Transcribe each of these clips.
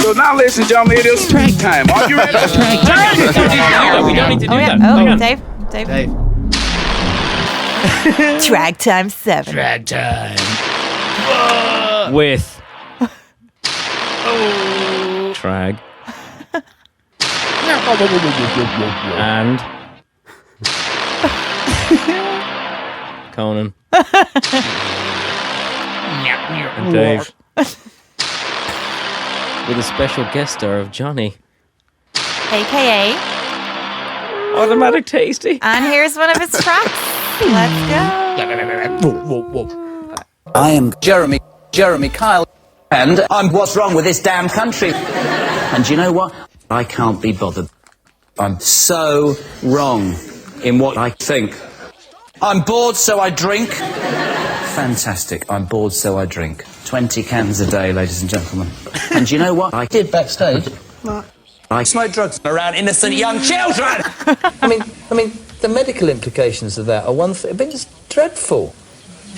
So now, ladies and gentlemen, it is track time. Are you ready? We don't need to do that. Oh, Dave. Tragtime 7. Tragtime. With Trag and Conan and Dave with a special guest star of Johnny, AKA. Automatic Tasty. And here's one of his tracks. Let's go. I am Jeremy Kyle, and I'm what's wrong with this damn country. And you know what? I can't be bothered. I'm so wrong in what I think. I'm bored, so I drink. Fantastic. I'm bored, so I drink. 20 cans a day, ladies and gentlemen. And you know what I did backstage? What? I smoked drugs around innocent young children. I mean, the medical implications of that are one thing. I mean, it's dreadful.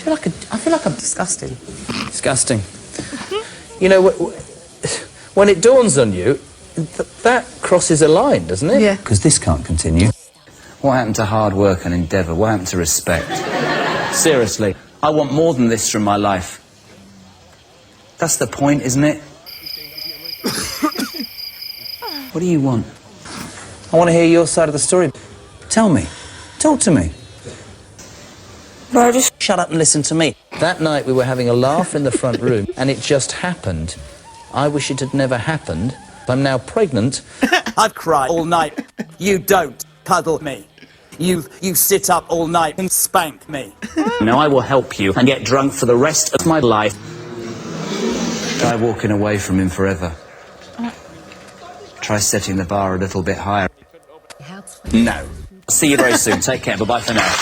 I feel like I'm disgusting. Disgusting. You know, when it dawns on you, that crosses a line, doesn't it? Yeah. Because this can't continue. What happened to hard work and endeavour? What happened to respect? Seriously, I want more than this from my life. That's the point, isn't it? What do you want? I want to hear your side of the story. Tell me. Talk to me. No, just shut up and listen to me. That night we were having a laugh in the front room, and it just happened. I wish it had never happened. I'm now pregnant. I'd cry all night. You don't cuddle me. You sit up all night and spank me. Now I will help you and get drunk for the rest of my life. Try walking away from him forever. Try setting the bar a little bit higher. No. See you very soon. Take care. Bye-bye for now.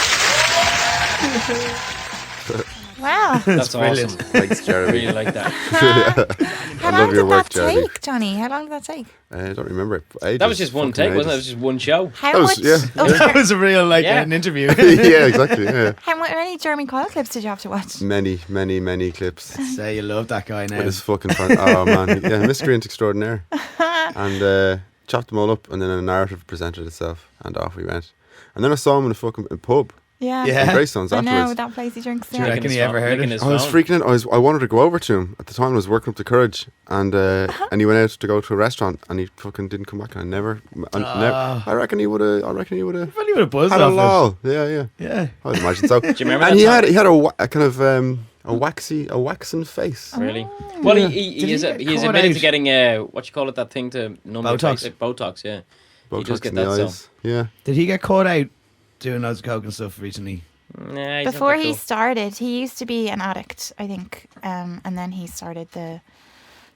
Wow. That's brilliant. awesome. Thanks, I Jeremy. really like that. How I long love your did work, that Jeremy. take, Johnny? How long did that take? I don't remember it. That was just one take, wasn't it? That was just one show. How That much? was- yeah. That was a real, Yeah. an interview. Yeah, exactly. Yeah. How many Jeremy Kyle clips did you have to watch? Many clips. Say you love that guy now. With his fucking oh man, yeah, miscreant extraordinaire. And chopped them all up, and then a narrative presented itself, and off we went. And then I saw him in a fucking pub Yeah. Yeah. in Greystones I know, afterwards. that place he drinks Do you in. reckon he ever heard it? I was freaking out. I wanted to go over to him at the time. I was working up the courage, and he went out to go to a restaurant, and he fucking didn't come back. And I reckon he would have. Probably would have buzzed Had a off lol. Yeah. it. Yeah. I would imagine so. Do you remember And that he had a kind of a waxen face. Really? Well, Did he's he get admitted caught to out? getting what you call it, that thing to numb your Botox. face, like Botox. Yeah. He does Botox get in the that. So. eyes. Yeah. Did he get caught out doing loads of coke and stuff recently? Nah, he's not Before that he cool. started, he used to be an addict, I think. And then he started the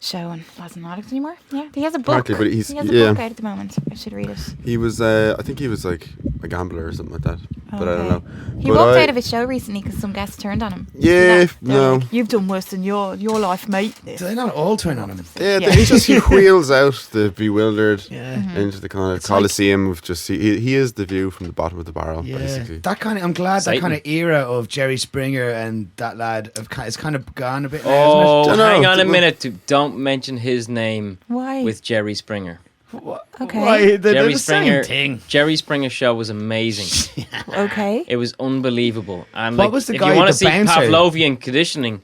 show and wasn't an addict anymore. Yeah. He has a book. Partly, but he has a yeah. book out at the moment. I should read it. He was. I think he was like a gambler or something like that. But I don't know. He But walked out of his show recently because some guests turned on him. Did you see Yeah, that? They were no. like, you've done worse than your life, mate. Do they not all turn on him? Yeah, Yeah. he wheels out the bewildered Yeah. into the kind of It's like- Colosseum of just he is the view from the bottom of the barrel, basically. That kind of, I'm glad Satan. that kind of era of Jerry Springer and that lad it's kind of gone a bit now, Oh, isn't Dunno, hang on a d- minute. Don't mention his name Why? with Jerry Springer. it? What? Okay. Why? They're Jerry the Springer. same thing. Jerry Springer show was amazing. Okay. It was unbelievable. And What like, was the if guy, you want the to see bouncer? Pavlovian conditioning,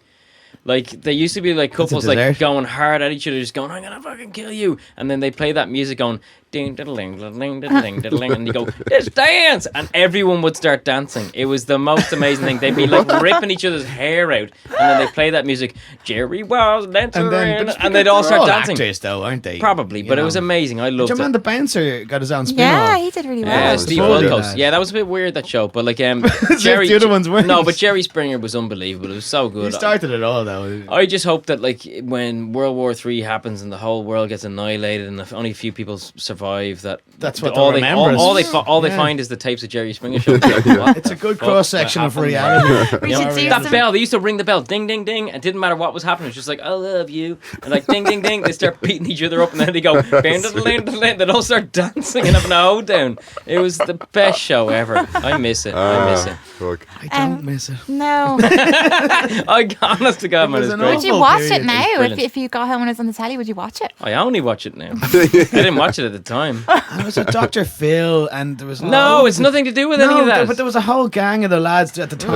like there used to be like couples like dessert. going hard at each other, just going, "I'm gonna fucking kill you," and then they play that music going, "Ding diddling, diddling, diddling, diddling," and you go, "Just dance!" and everyone would start dancing. It was the most amazing thing. They'd be like ripping each other's hair out, and then they play that music. Jerry was entering, and they'd all they're start dancing. actors, though, aren't they? Probably, You but it know. was amazing. I loved Do you it. remember the bouncer got his own spin Yeah, off? he did really Yeah, well. Steve Fully Wilkos. lad. Yeah, that was a bit weird, that show. But like if Jerry, the other ones weren't. no, but Jerry Springer was unbelievable. It was so He good. started it all, though. I just hope that like when World War III happens and the whole world gets annihilated and if only a few people survive, survive that. That's what all they they remember. all they Yeah. find is the tapes of Jerry Springer show. It's a good cross section of reality. We should do That some- bell, they used to ring the bell, ding, ding, ding. It didn't matter what was happening. It was just like, I love you. And like, ding, ding, ding. They start beating each other up, and then they go, they'd all start dancing and having a hoedown. It was the best show ever. I miss it. I miss it. Fuck. I don't miss it. No. Honest to God, man, was it's an great. Would you awful watch period. it now? brilliant. If you got home when it was on the telly, would you watch it? I only watch it now. I didn't watch it at the time. And it was a Dr. Phil, and there was No, it's nothing to do with any of that. But there was a whole gang of the lads at the time.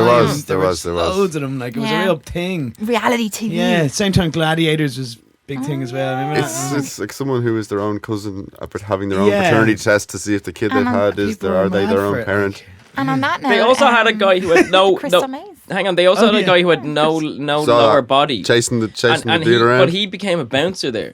There was. loads of them. Like it was Yeah. a real thing. Reality TV. Yeah, same time Gladiators was a big thing as well. Remember that? It's like someone who is their own cousin having their own Yeah. paternity test to see if the kid they've had is People are they mad their for own it, parent. like. And on that note, They also had a guy who had no Crystal Maze. Hang on, they also had a yeah. guy who had no lower body. Chasing the and dude he, around. but he became a bouncer there.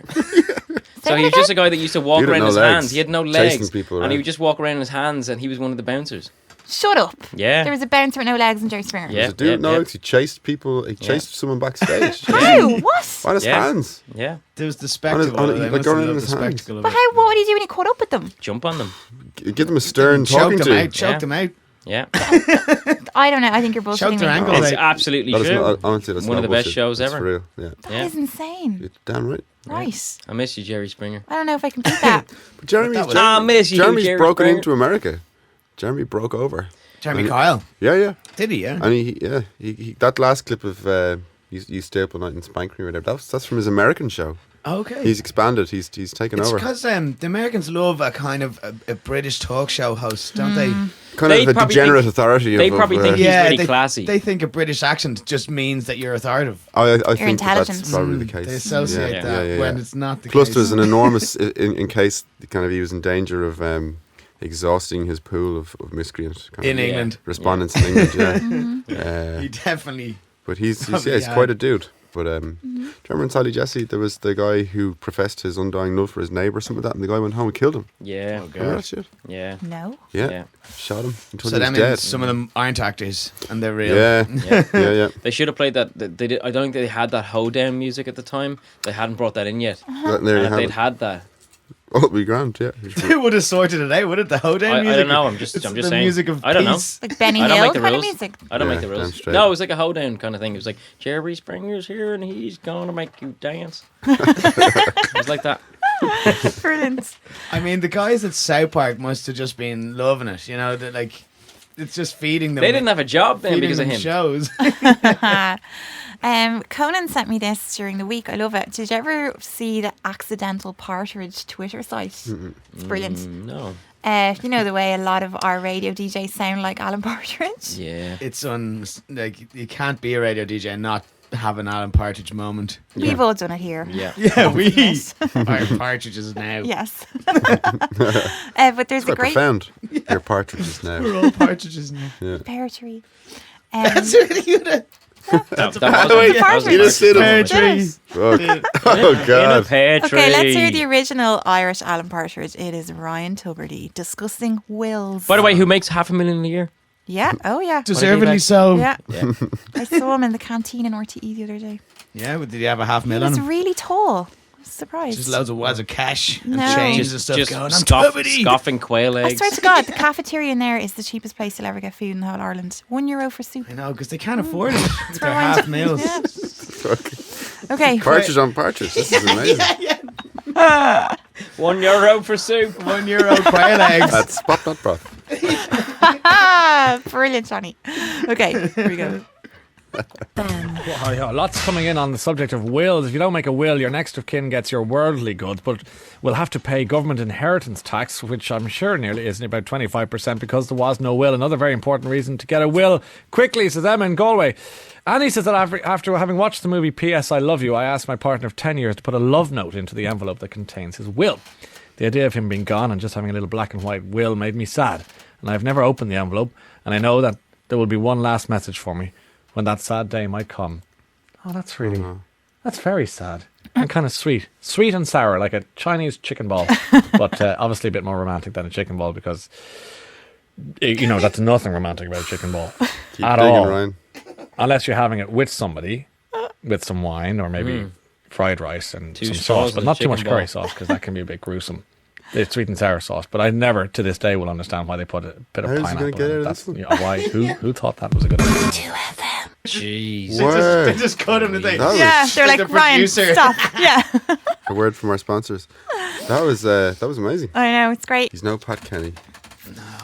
So he was just a guy that used to walk He didn't around his know legs. hands. He had no Chasing legs, people and he around. would just walk around his hands, and he was one of the bouncers. Shut up. Yeah. There was a bouncer with no legs in Jerry Springer. Yeah. The dude, no, he chased people. He chased someone backstage. How? What? On his Yeah. hands. Yeah. There was the spectacle. on of it, it. I like must going have in loved his the hands. spectacle of But it. what would he do when he caught up with them? Jump on them. Give them a stern Choke talking them to. out. Choke Yeah. them out. Yeah. I don't know. I think you're bullshitting Choke their me. ankles It's out. absolutely That is true. not, honestly, that's One of not the best bullshit. shows It's ever. real. Yeah. That Yeah. is insane. You're damn right. Right. I miss you, Jerry Springer. I don't know if I can beat that. But Jeremy's, was- I miss you, Jeremy's Jerry broken Springer. into America. Jeremy broke over. Jeremy Kyle. Yeah. Did he? Yeah. And he that last clip of you stay up all night and spank me or whatever. That's from his American show. Okay. He's expanded. He's taken It's over. because the Americans love a kind of a British talk show host, don't they? Kind They of a probably degenerate think- authority. they of, probably think he's really they, classy. They think a British accent just means that you're authoritative. I think intelligent. that's probably the case. They associate Yeah. that when it's not the Plus, case. there's an enormous in case kind of he was in danger of exhausting his pool of miscreant kind In of England. respondents in England. Yeah. He definitely. But he's Probably he's had. quite a dude. But do you remember in Sally Jesse there was the guy who professed his undying love for his neighbour or something like that, and the guy went home and killed him. Yeah. Remember that shit? Yeah. No. Yeah. Yeah. Shot him until So he that was means dead. some of them aren't actors and they're real. Yeah. Yeah. They should have played that. They did. I don't think they had that hoedown music at the time. They hadn't brought that in yet. There And you if have they'd it. had that, Oh, it'd be grand, yeah. They would have sorted it out, would it? The hoedown I music. don't know. I'm just It's saying. the music of I don't know. peace. Like Benny I don't Hill make the kind rules. of music. I don't Yeah, make the damn rules. straight. No, it was like a hoedown kind of thing. It was like Jerry Springer's here and he's gonna make you dance. It was like that. Brilliant. I mean, the guys at South Park must have just been loving it. You know, that like it's just feeding them. They didn't have a job then feeding because of them him. shows. Conan sent me this during the week. I love it. Did you ever see the Accidental Partridge Twitter site? It's brilliant. No. You know the way a lot of our radio DJs sound like Alan Partridge? Yeah. It's like you can't be a radio DJ and not have an Alan Partridge moment. We've all done it here. Yeah. Yeah, we Yes. are partridges now. Yes. But there's a Quite great profound. Your partridges now. We're all partridges now. pear tree. That's really good. That Wait, Partridge. you just said Pear it. tree. Fuck. Oh, In a God. pear tree. Okay, let's hear the original Irish Alan Partridge. It is Ryan Tuberty discussing wills. By the way, who makes $500,000 a year? Yeah. Oh, yeah. Deservedly like? so. Yeah. Yeah. I saw him in the canteen in RTE the other day. Yeah, but did you have a half He mil on was him? really tall. Surprised. Just loads of cash and No. chains and stuff just going. I'm scoff, Tuberty. scoffing quail I eggs. swear to God, the cafeteria in there is the cheapest place you'll ever get food in the whole Ireland. €1 for soup. I know, because they can't afford it. With their Ryan half Tuberty. meals. Yeah. Okay. Partridge on partridge. This is amazing. €1 for soup. €1 quail eggs. That's spot that broth. Brilliant, Johnny. Okay, here we go. Lots coming in on the subject of wills. If you don't make a will, your next of kin gets your worldly goods, but will have to pay government inheritance tax, which I'm sure nearly is about 25% because there was no will. Another very important reason to get a will quickly, says Emma in Galway. Annie says that after having watched the movie P.S. I Love You, I asked my partner of 10 years to put a love note into the envelope that contains his will. The idea of him being gone and just having a little black and white will made me sad, and I've never opened the envelope, and I know that there will be one last message for me when that sad day might come. Oh, that's really, that's very sad and kind of sweet. Sweet and sour, like a Chinese chicken ball, but obviously a bit more romantic than a chicken ball because, you know, that's nothing romantic about a chicken ball Keep at digging, all. Ryan. Unless you're having it with somebody, with some wine or maybe fried rice and Two some straws sauce, and but a not too chicken much ball. curry sauce because that can be a bit gruesome. It's sweet and sour sauce, but I never, to this day, will understand why they put a bit of How's he gonna pineapple get in out it. of this one? Why? Who thought that was a good idea? Jeez. Word. They just cut him to think. That was Yeah, they're like, the Ryan, producer. stop. Yeah. a word from our sponsors. That was amazing. I know, it's great. He's no Pat Kenny.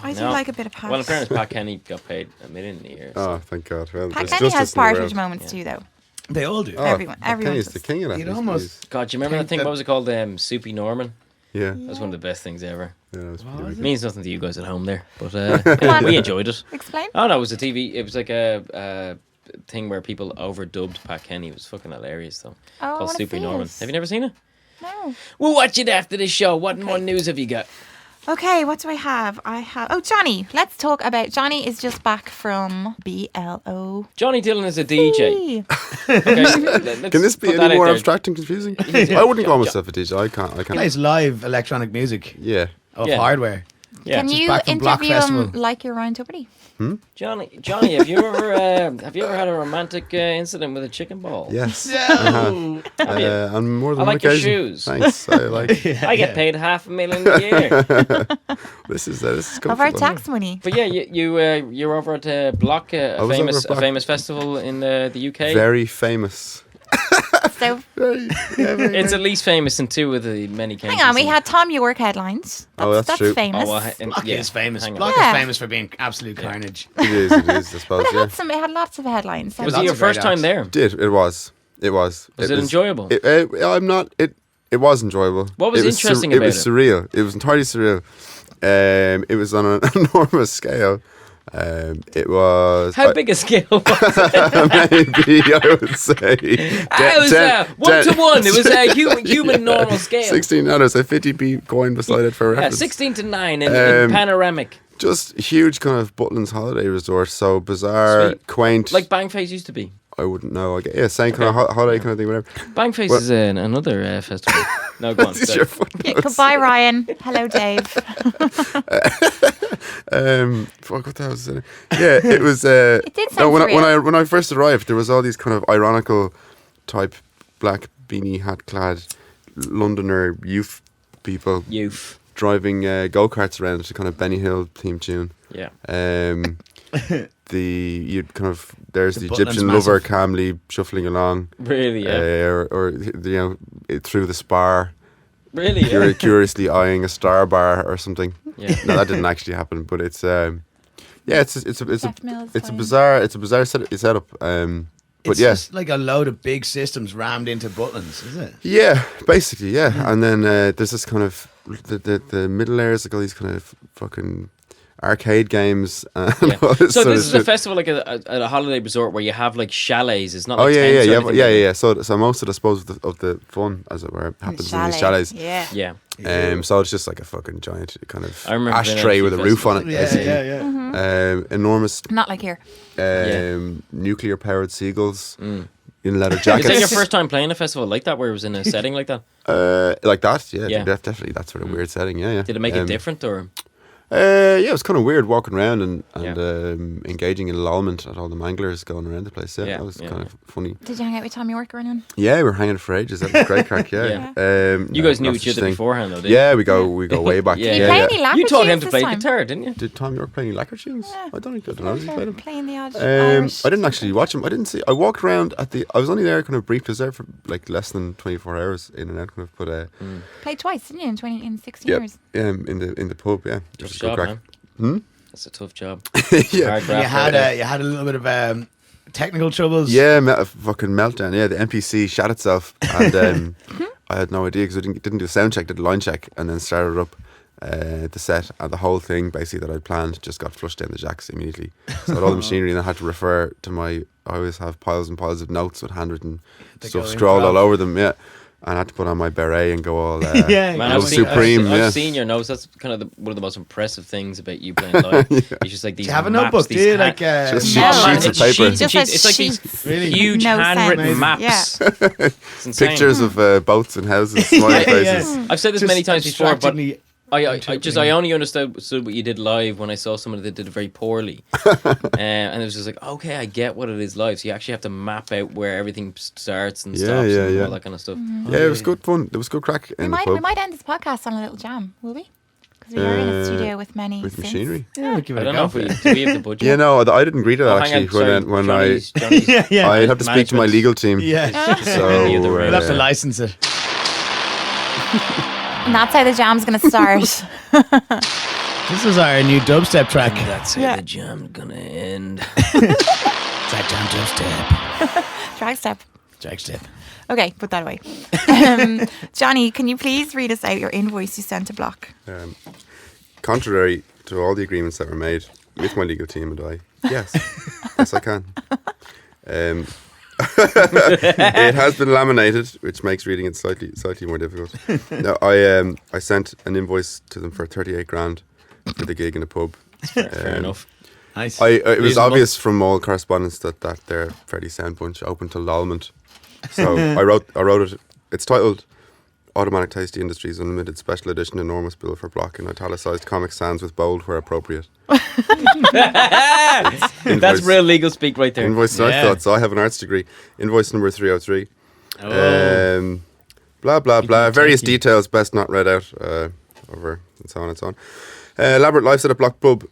I do No. like a bit of Pat. Well, in fairness, Pat Kenny got paid $1 million a year. So. Oh, thank God. Well, Pat there's Kenny has justice in the Partridge world. moments too, though. They all do. Oh, Everyone Pat Kenny's does. the king of that. You'd He's- almost- God, do you remember that thing? What was it called? Soupy Norman. Yeah. That was one of the best things ever. Yeah, that was pretty It big. means nothing to you guys at home there, but on. we enjoyed it. Explain. Oh no, it was a TV. It was like a thing where people overdubbed Pat Kenny. It was fucking hilarious though. Oh, I Called wanna Super see Norman. it. Have you never seen it? No. We'll watch it after the show. What more news have you got? Okay, what do I have? Oh, Johnny. Let's talk about Johnny is just back from BLOC. Johnny Dillon is a DJ. Okay, let's Can this be put that any out more there. abstract and confusing? I wouldn't call myself a DJ. I can't. Plays live electronic music Yeah. of Yeah. hardware. Yeah. Can you back from BLOC interview him Festival. like you're Ryan Tuberty? Johnny, have you ever had a romantic incident with a chicken ball? Yes. No. On more than I one like your occasion. shoes. Thanks. I like. I get paid $500,000 a year. This is Of our comfortable. tax money. But yeah, you're over at BLOC, I was over at a BLOC. famous festival in the UK. Very famous. So, It's at least famous in two of the many counties. hang on, we had Tom York headlines. Oh, that's true. famous. Oh, well, Block yeah, is famous. hang on. Block Yeah. is famous for being absolute carnage. It is, I suppose. But Yeah. it had lots of headlines. Was Lots it your of great first time acts. there? It was. Was it enjoyable? I'm not. It was enjoyable. What was It interesting It about was it? surreal. It was entirely surreal. It was on an enormous scale. It was How big a scale was it? maybe I would say. It was 1-to-1. It was a human normal scale. $16. A 50p coin beside it for Yeah, reference. 16-9 in Um, panoramic. Just huge kind of Butlins holiday resort. So bizarre, Sweet. quaint. Like Bangface used to be. I wouldn't know. Same kind of holiday kind of thing. Whatever. Bangface Well- is another festival. No, go on. This is sorry. your foot. Yeah, goodbye, Ryan. Hello, Dave. Fuck, what the hell was it? Yeah, it was. It did sound when I first arrived, there was all these kind of ironical type black beanie hat clad Londoner youth people Youth. driving go-karts around to kind of Benny Hill theme tune. Yeah. You'd kind of there's the Butlin's Egyptian massive. lover calmly shuffling along, Really, yeah. or through the spar, Really, yeah. curiously eyeing a star bar or something. Yeah. No, that didn't actually happen, but it's it's Jeff Mills a playing. bizarre setup. But It's yeah, just like a load of big systems rammed into Butlins, is it? yeah, basically, yeah. And then there's this kind of the middle layers, like all these kind of fucking arcade games. And Yeah. all this So sort this of is a shit. festival like a holiday resort where you have like chalets. It's not Oh like yeah, tents or yeah. anything like that. Yeah. So most of the, I suppose, of the fun, as it were, happens in these chalets. Yeah. Yeah. So it's just like a fucking giant kind of I remember being ashtray at a with a few roof on it. festivals. basically. yeah. Enormous Not like here. nuclear powered seagulls in leather Is that your jackets. first time playing a festival like that, where it was in a setting like that? Like that, yeah, Yeah. definitely that sort of weird setting. Yeah. Did it make it different, or Yeah, it was kind of weird walking around and Yeah. engaging in lolment at all the manglers going around the place. Yeah, Yeah, that was yeah, kind of funny. Did you hang out with Tom York or anyone? Yeah, we were hanging for ages. That was great crack. Yeah, you guys knew each other beforehand, though, didn't Yeah, we go way back. Yeah. Did Yeah, you play yeah. any lacquer you? You taught him tunes to this play time? guitar, didn't you? Did Tom York play any lacquer tunes? Yeah. I don't know. If he played them. Playing the odd Irish. I didn't actually watch him. I didn't see. I walked around at the. I was only there kind of brief. I was there for like less than 24 hours in and out. Kind of, but Played twice, didn't you, in 16 yeah, years? in the pub. Yeah, Tough just a good job, crack. man. That's a tough job. Yeah, Hard graft, You had right? you had a little bit of technical troubles. yeah, a fucking meltdown. Yeah, the NPC shot itself, and I had no idea because I didn't do a sound check, did a line check, and then started up the set, and the whole thing basically that I planned just got flushed down the jacks immediately. So I had all the machinery, and I had to refer to my. I always have piles and piles of notes with handwritten stuff go scrawled improv. all over them. Yeah. And I had to put on my beret and go all Yeah, Man, all I've seen, supreme. I've yeah. seen your notes. That's kind of one of the most impressive things about you playing live. It's just like these. Do you have a maps, notebook? Do these you ha- like Just No, sheets of it's paper. sheets and Just sheets. has It's like sheets. these Really? huge No handwritten sense. maps. Yeah. It's insane. Pictures of boats and houses, smiley faces. I've said this Just many times before, but abstractedly I only understood what you did live when I saw someone that did it very poorly, and it was just like, okay, I get what it is live. So you actually have to map out where everything starts and stops and all that kind of stuff. Yeah, it was good fun. It was good crack in the pub. We might end this podcast on a little jam, will we? Because we are in a studio with many with synths. machinery. Yeah, we'll give it I a don't go. know if do we have the budget. Yeah, no, I didn't agree to that hang actually. on, sorry, when Johnny's I have to speak to my management. legal team. Yeah. So We'll have to license it. And that's how the jam's going to start. This is our new dubstep track. That's how the jam's gonna end. It's that jam dubstep. Drag step. Dragstep. Okay, put that away. Johnny, can you please read us out your invoice you sent to BLOC? Contrary to all the agreements that were made with my legal team and I, yes, yes, I can. It has been laminated, which makes reading it slightly more difficult. No, I sent an invoice to them for 38 grand for the gig in a pub. Fair enough. Nice. It was Reasonable. obvious from all correspondence that they're a fairly sound bunch, open to lolment. So I wrote it. It's titled Automatic Tasty Industries Unlimited Special Edition Enormous Bill for BLOC in italicized Comic Sans with bold where appropriate. That's real legal speak right there. Invoice, I thought, so I have an arts degree. Invoice number 303. Blah, blah, blah. Various details best not read out over and so on and so on. Elaborate live set at BLOC Pub,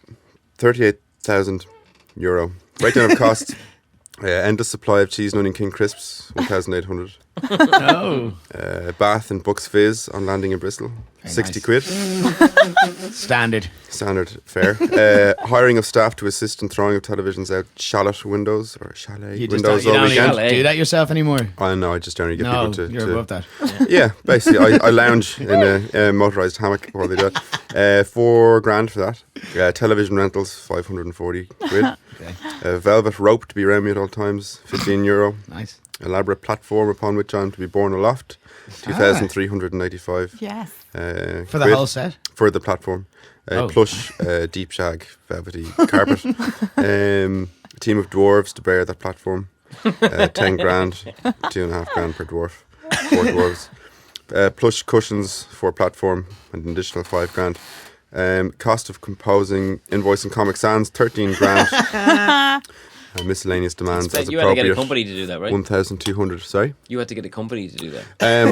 €38,000. Breakdown of costs. Endless supply of cheese and onion king crisps, 1,800. Oh. Bath and Bucks Fizz on landing in Bristol, 60 nice. quid. Standard. Standard fare. Hiring of staff to assist in throwing of televisions out chalet windows or chalet windows all don't weekend. even do that yourself anymore. I know, I just generally get No, people to... you're above that. Yeah, basically, I lounge in a motorised hammock while they do it. $4,000 for that. Television rentals, 540 quid. Okay. Velvet rope to be around me at all times, €15. Nice. Elaborate platform upon which I'm to be borne aloft, 2,385. Yes. For the whole set? For the platform. Plush, deep shag, velvety carpet. A team of dwarves to bear that platform. 10 grand, 2.5 grand per dwarf. 4 dwarves. Plush cushions for platform, and an additional 5 grand. Cost of composing invoice and Comic Sans, 13 grand. Miscellaneous demands as you had to get a appropriate. company to do that, right? 1,200. Sorry. You had to get a company to do that.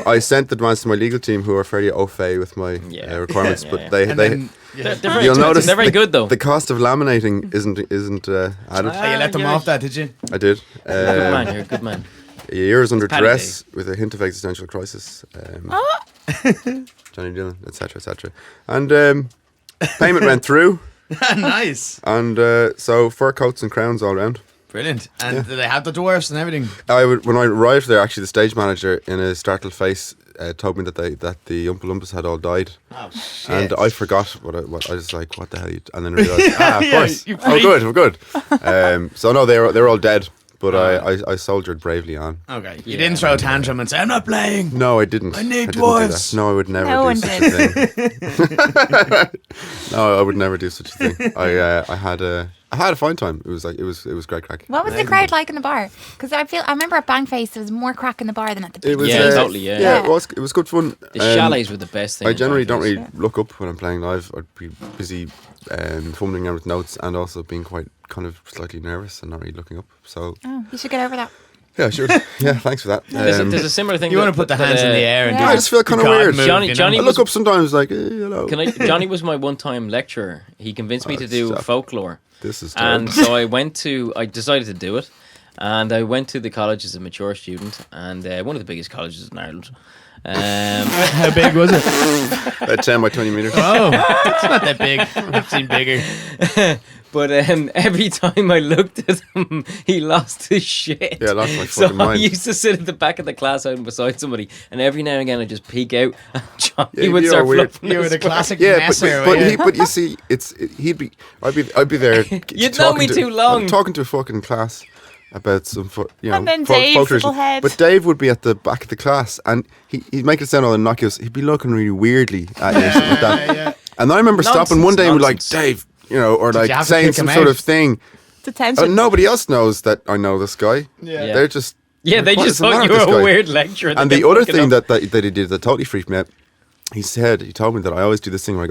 I sent the demands to my legal team, who are fairly au fait with my requirements, but they you'll notice they're very good though. The cost of laminating isn't added. You let them off that, did you? I did. Good man, you're a good man. Years under Paddy duress with a hint of existential crisis. Johnny Dillon, etc., etc. And payment went through. Nice. And so fur coats and crowns all round. Brilliant. And do they have the dwarfs and everything? When I arrived there, actually, the stage manager, in a startled face, told me that the Oompa Loompas had all died. Oh, shit. And I forgot what I was like, what the hell? And then I realised, of course. Oh, good. So no, they're all dead. But I soldiered bravely on. Okay. You didn't throw a tantrum and say, I'm not playing. No, I didn't. I need didn't do dwarves. that. No, I would never No do one such did. a thing. No, I would never do such a thing. I had a fine time. It was great crack. What was the crowd like in the bar? Because I remember at Bangface there was more crack in the bar than at the big It was, stage. totally, Yeah, it was good fun. The chalets were the best thing. I generally don't really. really look up when I'm playing live. I'd be busy fumbling around with notes and also being quite kind of slightly nervous and not really looking up. So Oh, you should get over that. yeah, sure. Yeah, thanks for that. There's a similar thing. You want to put the hands in the air and Yeah. I just feel kind of God weird. move, Johnny- you know? Johnny I was- look up sometimes like, hello. Johnny was my one-time lecturer. He convinced me to do stop. folklore. This is And terrible. so I decided to do it. And I went to the college as a mature student, and one of the biggest colleges in Ireland. How big was it? About 10 by 20 metres. Oh, it's not that big. I've seen bigger. But every time I looked at him, he lost his shit. Yeah, I lost my So fucking I mind. used to sit at the back of the class out beside somebody, and every now and again I'd just peek out, and Johnny Yeah, would you're start weird. fluffing You were his the clock. classic Yeah, messer. but you see, I'd be there. You'd know me too long. I'm talking to a fucking class about some, And then folk Dave's tradition. little head. But Dave would be at the back of the class, and he'd make it sound all innocuous. He'd be looking really weirdly at you, something like that. Yeah. And I remember stopping one day and be like, Nonsense. Dave, or you like have to saying kick some him sort out? of thing. Detention. And nobody else knows that I know this guy. Yeah. They're just Yeah, they what just is the matter thought you with were this a guy? weird lecturer. And that the kept other fucking thing up. that he did that totally freaked me out, he told me that I always do this thing where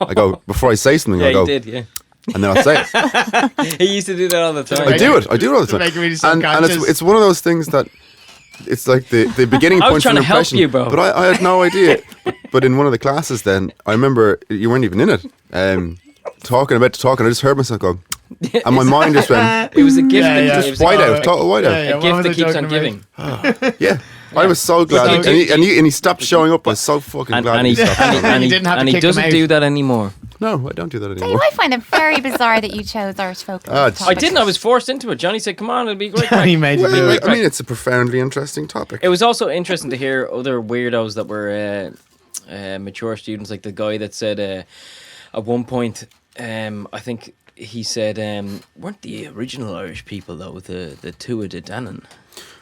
I go before I say something. I Yeah, go, he did. Yeah, and then I'll say it. he used to do that all the time. I do it all the time. make it really and it's one of those things that it's like the beginning I point was of trying an to help impression. you, bro. But I had no idea. But in one of the classes, then I remember you weren't even in it. Talking. I just heard myself go, and my mind just went. It was a gift that Just gives. whiteout, total whiteout. A gift that keeps on giving. Yeah. I was so glad, and he stopped showing up. I was so fucking glad. And he stopped showing up. and he didn't have to kick him doesn't out. do that anymore. No, I don't do that Dave, anymore. I find it very bizarre that you chose Irish folk. as a it's- I topic. didn't. I was forced into it. Johnny said, "Come on, it'll be great." He made you do Well, it. I mean, it's a profoundly interesting topic. It was also interesting to hear other weirdos that were mature students, like the guy that said at one point, I think he said, weren't the original Irish people though the Tuatha De Danann?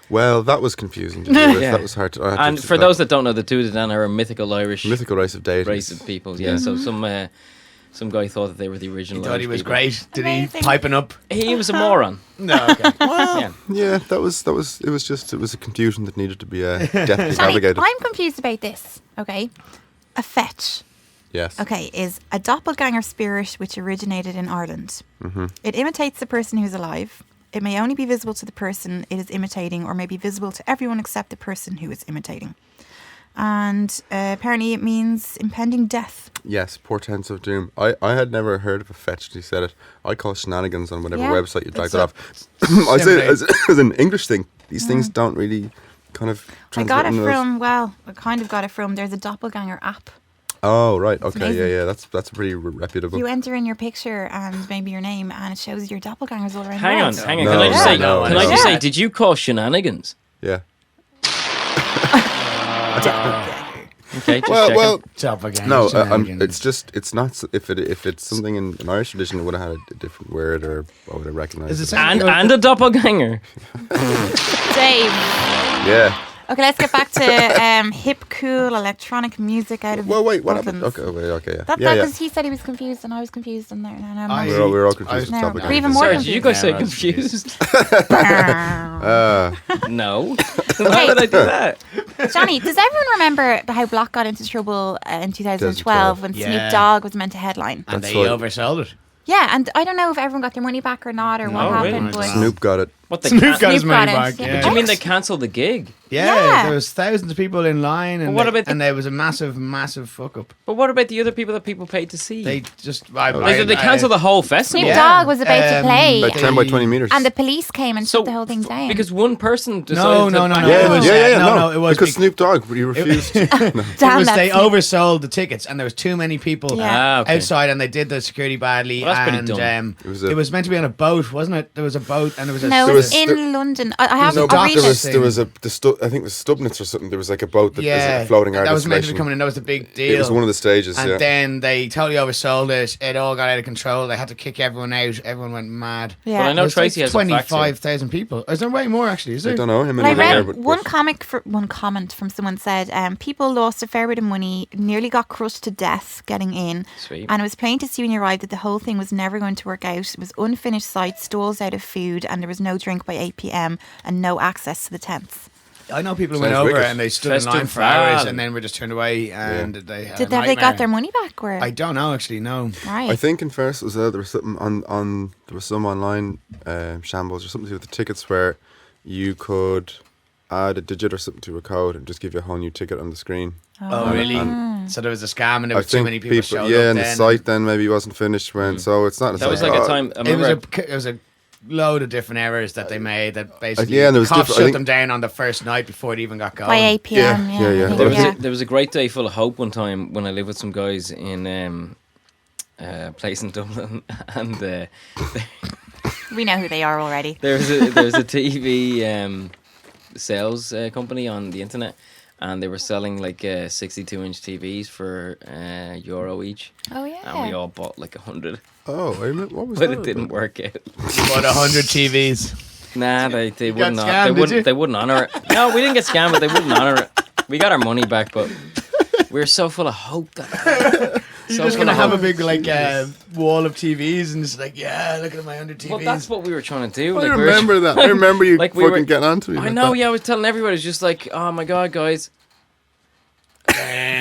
Well, that was confusing to deal with. Yeah. That was hard to. I had And to- for those that don't know, the Tuatha De Danann are a mythical Irish mythical race of deities. race of people. Yeah, so some guy thought that they were the original. Thought Irish he was people. great. Did he Amazing. piping up? He was a moron. No. Okay. Yeah. Yeah, that was. It was a confusion that needed to be deftly Johnny, navigated. I'm confused about this. Okay, a fetch. Yes. Okay, is a doppelganger spirit which originated in Ireland. It imitates the person who's alive. It may only be visible to the person it is imitating, or may be visible to everyone except the person who is imitating. And apparently it means impending death. Yes, portents of doom. I had never heard of a fetch till you said it. I call it shenanigans on whatever Yeah. website you dragged That's it off. I say it similar. as an English thing. These things don't really kind of I translate got it into those. from, well, I kind of got it from, there's a doppelganger app. Oh, right. Okay. amazing. Yeah. That's pretty reputable. You enter in your picture and maybe your name, and it shows your doppelgangers all around Hang the on, world. hang on. No, Can I just no, say? no, Can I no. just Yeah. say? Did you call shenanigans? Yeah. Okay. Just Well, checking. well. Doppelganger No, shenanigans. it's just it's not if it's something in an Irish tradition, it would have had a different word or I would have recognised. Is it it. something- and a doppelganger. Dave. Yeah. Okay, let's get back to hip, cool electronic music out of Well, wait. What Auckland. happened? Okay. Yeah. That's yeah. because he said he was confused and I was confused and there. We're all confused. No, with topic. we're even more Sorry, confused. did you guys say Yeah, I was confused? Uh, No. Why would I do that? Johnny, does everyone remember how BLOC got into trouble in 2012 when Yeah. Snoop Dogg was meant to headline? And That's they right. oversold it. Yeah, and I don't know if everyone got their money back or not or what No, happened, really? but Snoop got it. What the Snoop got his Snoop got money it, back. yeah. Yeah. Do you mean they cancelled the gig? Yeah. There was thousands of people in line, and Well, what about the- and there was a massive fuck up. But what about the other people that people paid to see? They just Like, did they cancel the whole festival? Snoop Yeah. Dogg was about to play, Like 10 by 20 meters. and the police came and So shut the whole thing down. because one person decided No. to yeah, It was, no, it was because Snoop Dogg, he refused. Damn, it was that's they Snoop. oversold the tickets, and there was too many people Yeah. Ah, okay. outside, and they did the security badly. Well, that's pretty and dumb. It it was was meant to be on a boat, wasn't it? There was a boat, and there was a No, it There was was- in London. I have No, I'll doc- read there it. was I think it was Stubnitz or something. There was like a boat that was a floating art that was meant to be installation. coming in. That was the big deal. It was one of the stages. And yeah. then they totally oversold it. It all got out of control. They had to kick everyone out. Everyone went mad. Yeah. Well, I know It was Tracy has a fact here. 25,000 people. Is there way more actually? Is there? I don't know him Well, I and there, read but one comment from someone said people lost a fair bit of money, nearly got crushed to death getting in, Sweet. and it was plain to see when you arrived that the whole thing was never going to work out. It was unfinished sites, stalls out of food, and there was no drink by 8 p.m. and no access to the tents. I know people who Sounds went over wicked. and they stood in line for Festival. hours and then were just turned away and they had Did a they, have they got nightmare. their money back? Or I don't know actually. No. right? I think in first was there was something on there was some online shambles or something to do with the tickets where you could add a digit or something to a code and just give you a whole new ticket on the screen. Oh really? So there was a scam and there I were too think many people showed yeah, up and then. the site then maybe wasn't finished when so it's not. It's That was like a time. I It was remember. it was a load of different errors that they made that basically yeah, and there was cops different- I shut think- them down on the first night before it even got going. by 8 p.m. Yeah, Yeah, yeah. I think, There was, yeah. there was a great day full of hope one time when I lived with some guys in a place in Dublin, and We know who they are already. there was a TV sales company on the internet, and they were selling like 62-inch TVs for €1 each, Oh and we yeah. all bought like 100, Oh, I remember, what was but that? it didn't work out. About 100 TVs. Nah, they got wouldn't. scammed, did you? They wouldn't honor it. No, we didn't get scammed, but they wouldn't honor it. We got our money back, but we were so full of hope that. You're just gonna have a big like wall of TVs and just like look at my 100 TVs. Well, that's what we were trying to do. I like, we were remember that. I remember you Like we fucking were- getting onto me. I like know, that. yeah. I was telling everybody, it's just like, oh my god, guys.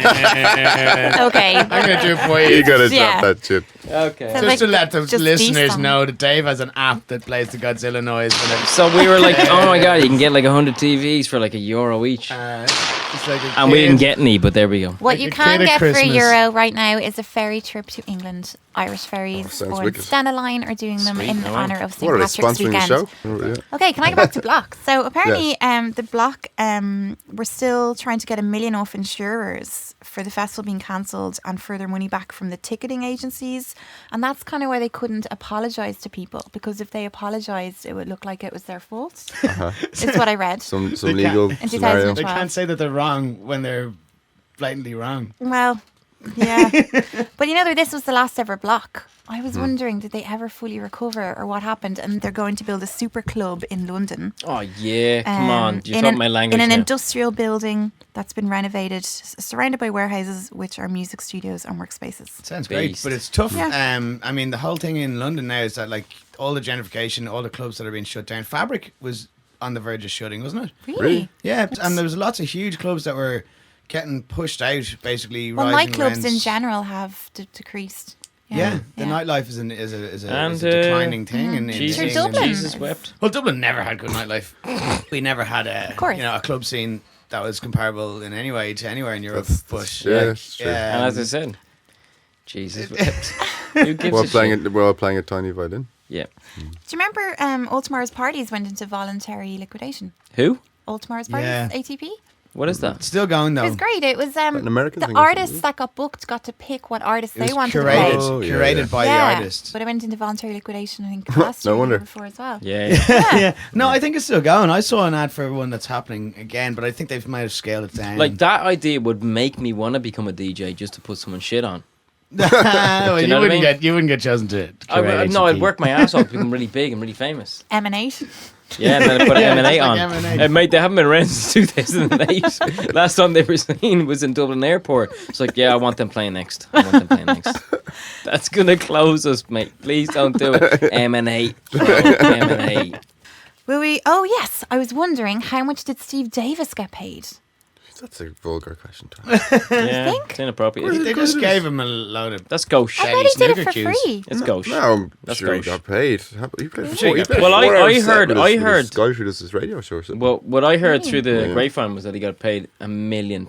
Okay. I'm going to do it for you. You gotta Yeah. drop that shit. Okay. So, Just to let the just listeners decent. know that Dave has an app that plays the Godzilla noise whenever. So we were like, oh my god, you can get like 100 TVs for like €1 each. It's like a And we didn't kid. get any, but there we go. What Like you a can kid at get for Christmas. €1 right now is a ferry trip to England. Irish ferries sounds or wicked. Stena Line are doing them Sweet, in no honour of St. What are they Patrick's sponsoring weekend. the show? Oh, yeah. Okay, can I go back to BLOC? So apparently the BLOC we're still trying to get $1 million off insurers for the festival being cancelled and further money back from the ticketing agencies. And that's kind of why they couldn't apologise to people, because if they apologised, it would look like it was their fault. It's what I read. Some They legal In scenario. 2012. They can't say that they're wrong when they're blatantly wrong. Well, yeah. But you know, this was the last ever BLOC. I was wondering, did they ever fully recover or what happened? And they're going to build a super club in London. Oh yeah, come on, you're in talking an- my language In an now. industrial building that's been renovated, surrounded by warehouses, which are music studios and workspaces. Sounds great, Beast. but it's tough. Yeah. I mean, the whole thing in London now is that like all the gentrification, all the clubs that are being shut down. Fabric was on the verge of shutting, wasn't it? Really? Yeah, and there was lots of huge clubs that were getting pushed out, basically. Well, rising nightclubs rents. in general have decreased. Yeah, the nightlife is a And, declining thing in Jesus, Sure, Dublin. Jesus wept. Well, Dublin never had good nightlife. We never had a course. a club scene that was comparable in any way to anywhere in Europe. That's- But yeah, it's true. And as I said, Jesus wept. Who gives We're a playing shit? it. We're all playing a tiny violin. Yeah. Do you remember Old Tomorrow's Parties went into voluntary liquidation? Who? Old Tomorrow's Parties, Yeah. ATP? What is that? still going It though. was great. It was an American the thing or something, artists isn't it? that got booked got to pick what artists It was they wanted to curated, play. Oh, yeah, curated yeah. by the artist. But it went into voluntary liquidation, I think, last No year or the wonder. year before as well. Yeah. Yeah. No, I think it's still going. I saw an ad for one that's happening again, but I think they might have scaled it down. Like that idea would make me want to become a DJ just to put someone shit on. Well, you know what I mean? you wouldn't get chosen to. No, I'd work my ass off to become really big and really famous. Emanate. Yeah, and then I put Yeah, M&A it's on. like M&A. Mate, they haven't been around since 2008. Last time they were seen was in Dublin Airport. It's like, yeah, I want them playing next. That's going to close us, mate. Please don't do it. M&A. M&A. Will we? Oh, yes. I was wondering, how much did Steve Davis get paid? That's a vulgar question to ask. Yeah, think? it's inappropriate. They just gave him a load of. That's gauche. I Shady bet he did it snooker for cues. free. It's gauche. No, I'm That's sure he gauche. got paid. He played Sure, he got Well, I 4 hours set heard- with I this heard- guy who does his radio show or something. Well, what I heard through the Yeah. grapevine was that he got paid £1 million.